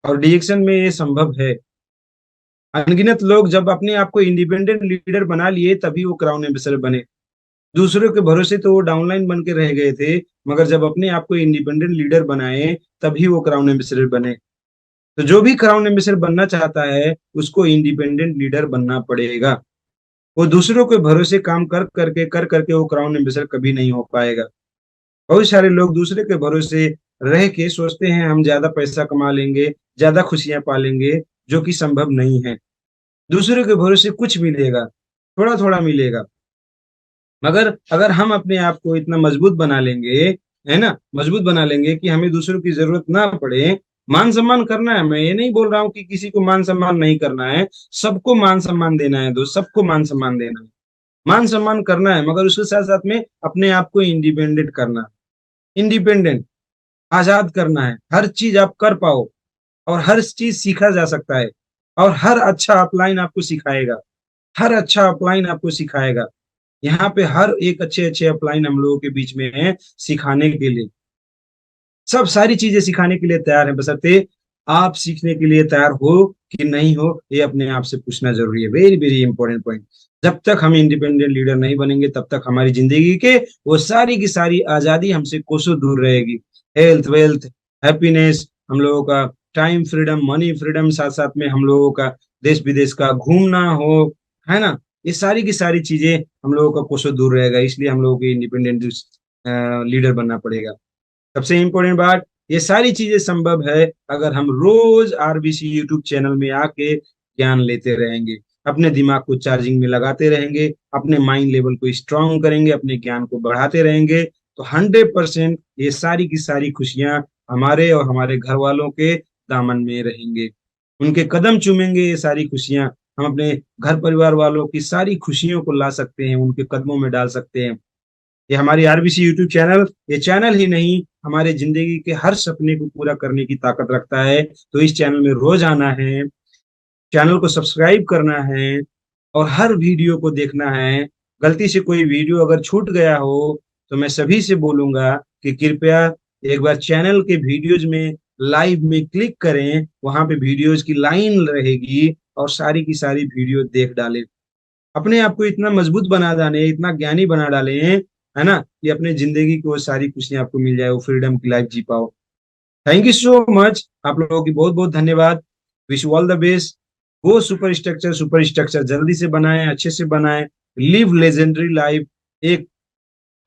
और डिएक्शन में ये संभव है। अनगिनत लोग जब अपने आप को इंडिपेंडेंट लीडर बना लिए तभी वो क्राउन एम्बेसडर बने। दूसरों के भरोसे तो वो डाउनलाइन बन के रह गए थे, मगर जब अपने आप को इंडिपेंडेंट लीडर बनाए तभी वो क्राउन एम्बेसडर बने। तो जो भी क्राउन एम्बेसडर बनना चाहता है उसको इंडिपेंडेंट लीडर बनना पड़ेगा। वो दूसरों के भरोसे काम कर करके वो क्राउन एम्बेसडर कभी नहीं हो पाएगा। बहुत सारे लोग दूसरे के भरोसे रह के सोचते हैं हम ज्यादा पैसा कमा लेंगे, ज्यादा खुशियां पालेंगे, जो कि संभव नहीं है। दूसरे के भरोसे कुछ मिलेगा, थोड़ा थोड़ा मिलेगा, मगर अगर हम अपने आप को इतना मजबूत बना लेंगे, है ना, मजबूत बना लेंगे कि हमें दूसरों की जरूरत ना पड़े। मान सम्मान करना है, मैं ये नहीं बोल रहा हूँ कि किसी को मान सम्मान नहीं करना है, सबको मान सम्मान देना है दोस्त, सबको मान सम्मान देना है, मान सम्मान करना है, मगर उसके साथ साथ में अपने आप को इंडिपेंडेंट करना है। इंडिपेंडेंट, आजाद करना है, हर चीज आप कर पाओ, और हर चीज सीखा जा सकता है, और हर अच्छा अपलाइन आपको सिखाएगा, हर अच्छा अपलाइन आपको सिखाएगा। यहाँ पे हर एक अच्छे अच्छे अपलाइन हम लोगों के बीच में है सिखाने के लिए। सब सारी चीजें सिखाने के लिए तैयार है, बशर्ते आप सीखने के लिए तैयार हो कि नहीं हो, ये अपने आप से पूछना जरूरी है। Very very important point. जब तक हम इंडिपेंडेंट लीडर नहीं बनेंगे तब तक हमारी जिंदगी के वो सारी की सारी आजादी हमसे कोसों दूर रहेगी। हेल्थ, वेल्थ, हैप्पीनेस, हम लोगों का टाइम फ्रीडम, मनी फ्रीडम, साथ साथ में हम लोगों का देश विदेश का घूमना हो, है ना, ये सारी की सारी चीजें हम लोगों का कोसों दूर रहेगा। इसलिए हम लोगों को इंडिपेंडेंट लीडर बनना पड़ेगा। सबसे इंपॉर्टेंट बात, ये सारी चीजें संभव है अगर हम रोज आरबीसी यूट्यूब चैनल में आके ज्ञान लेते रहेंगे, अपने दिमाग को चार्जिंग में लगाते रहेंगे, अपने माइंड लेवल को स्ट्रांग करेंगे, अपने ज्ञान को बढ़ाते रहेंगे, तो 100% ये सारी की सारी खुशियां हमारे और हमारे घर वालों के दामन में रहेंगे। उनके कदम चूमेंगे ये सारी खुशियां, हम अपने घर परिवार वालों की सारी खुशियों को ला सकते हैं, उनके कदमों में डाल सकते हैं। ये हमारी आरबीसी यूट्यूब चैनल, ये चैनल ही नहीं, हमारे जिंदगी के हर सपने को पूरा करने की ताकत रखता है। तो इस चैनल में रोज आना है, चैनल को सब्सक्राइब करना है, और हर वीडियो को देखना है। गलती से कोई वीडियो अगर छूट गया हो तो मैं सभी से बोलूंगा कि कृपया एक बार चैनल के वीडियोज में लाइव में क्लिक करें, वहां पे वीडियोज की लाइन रहेगी, और सारी की सारी वीडियो देख डालें। अपने आप को इतना मजबूत बना डालें, इतना ज्ञानी बना डालें, है ना, कि अपने जिंदगी की वो सारी खुशियां आपको मिल जाए, वो फ्रीडम की लाइफ जी पाओ। थैंक यू सो मच, आप लोगों की बहुत बहुत धन्यवाद। Wish you all the best. वो सुपर स्ट्रक्चर जल्दी से बनाएं, अच्छे से बनाएं, लिव लेजेंडरी लाइफ, एक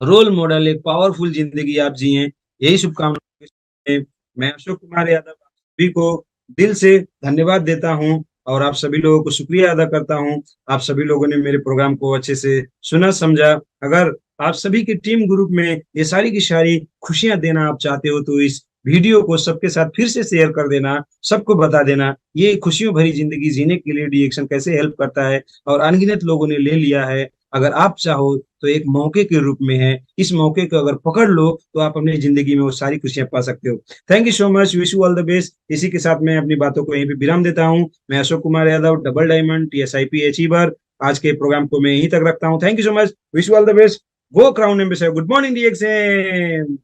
रोल मॉडल, एक पावरफुल जिंदगी आप जिए, यही शुभकामनाएं। मैं अशोक कुमार यादव आप सभी को दिल से धन्यवाद देता हूं और आप सभी लोगों को शुक्रिया अदा करता हूं। आप सभी लोगों ने मेरे प्रोग्राम को अच्छे से सुना समझा। अगर आप सभी की टीम ग्रुप में ये सारी की सारी खुशियां देना आप चाहते हो तो इस वीडियो को सबके साथ फिर से शेयर कर देना, सबको बता देना ये खुशियों भरी जिंदगी जीने के लिए डी-एक्शन कैसे हेल्प करता है और अनगिनत लोगों ने ले लिया है। अगर आप चाहो तो एक मौके के रूप में है, इस मौके को अगर पकड़ लो तो आप अपनी जिंदगी में वो सारी खुशियां पा सकते हो। Thank you so much, wish you all the best. इसी के साथ मैं अपनी बातों को यहीं पे विराम देता हूं। मैं Ashok Kumar Yadav, double diamond TSIP achiever, आज के प्रोग्राम को मैं यहीं तक रखता हूं। Thank you so much, wish you all the best. Go crown ambassador, good morning D-action.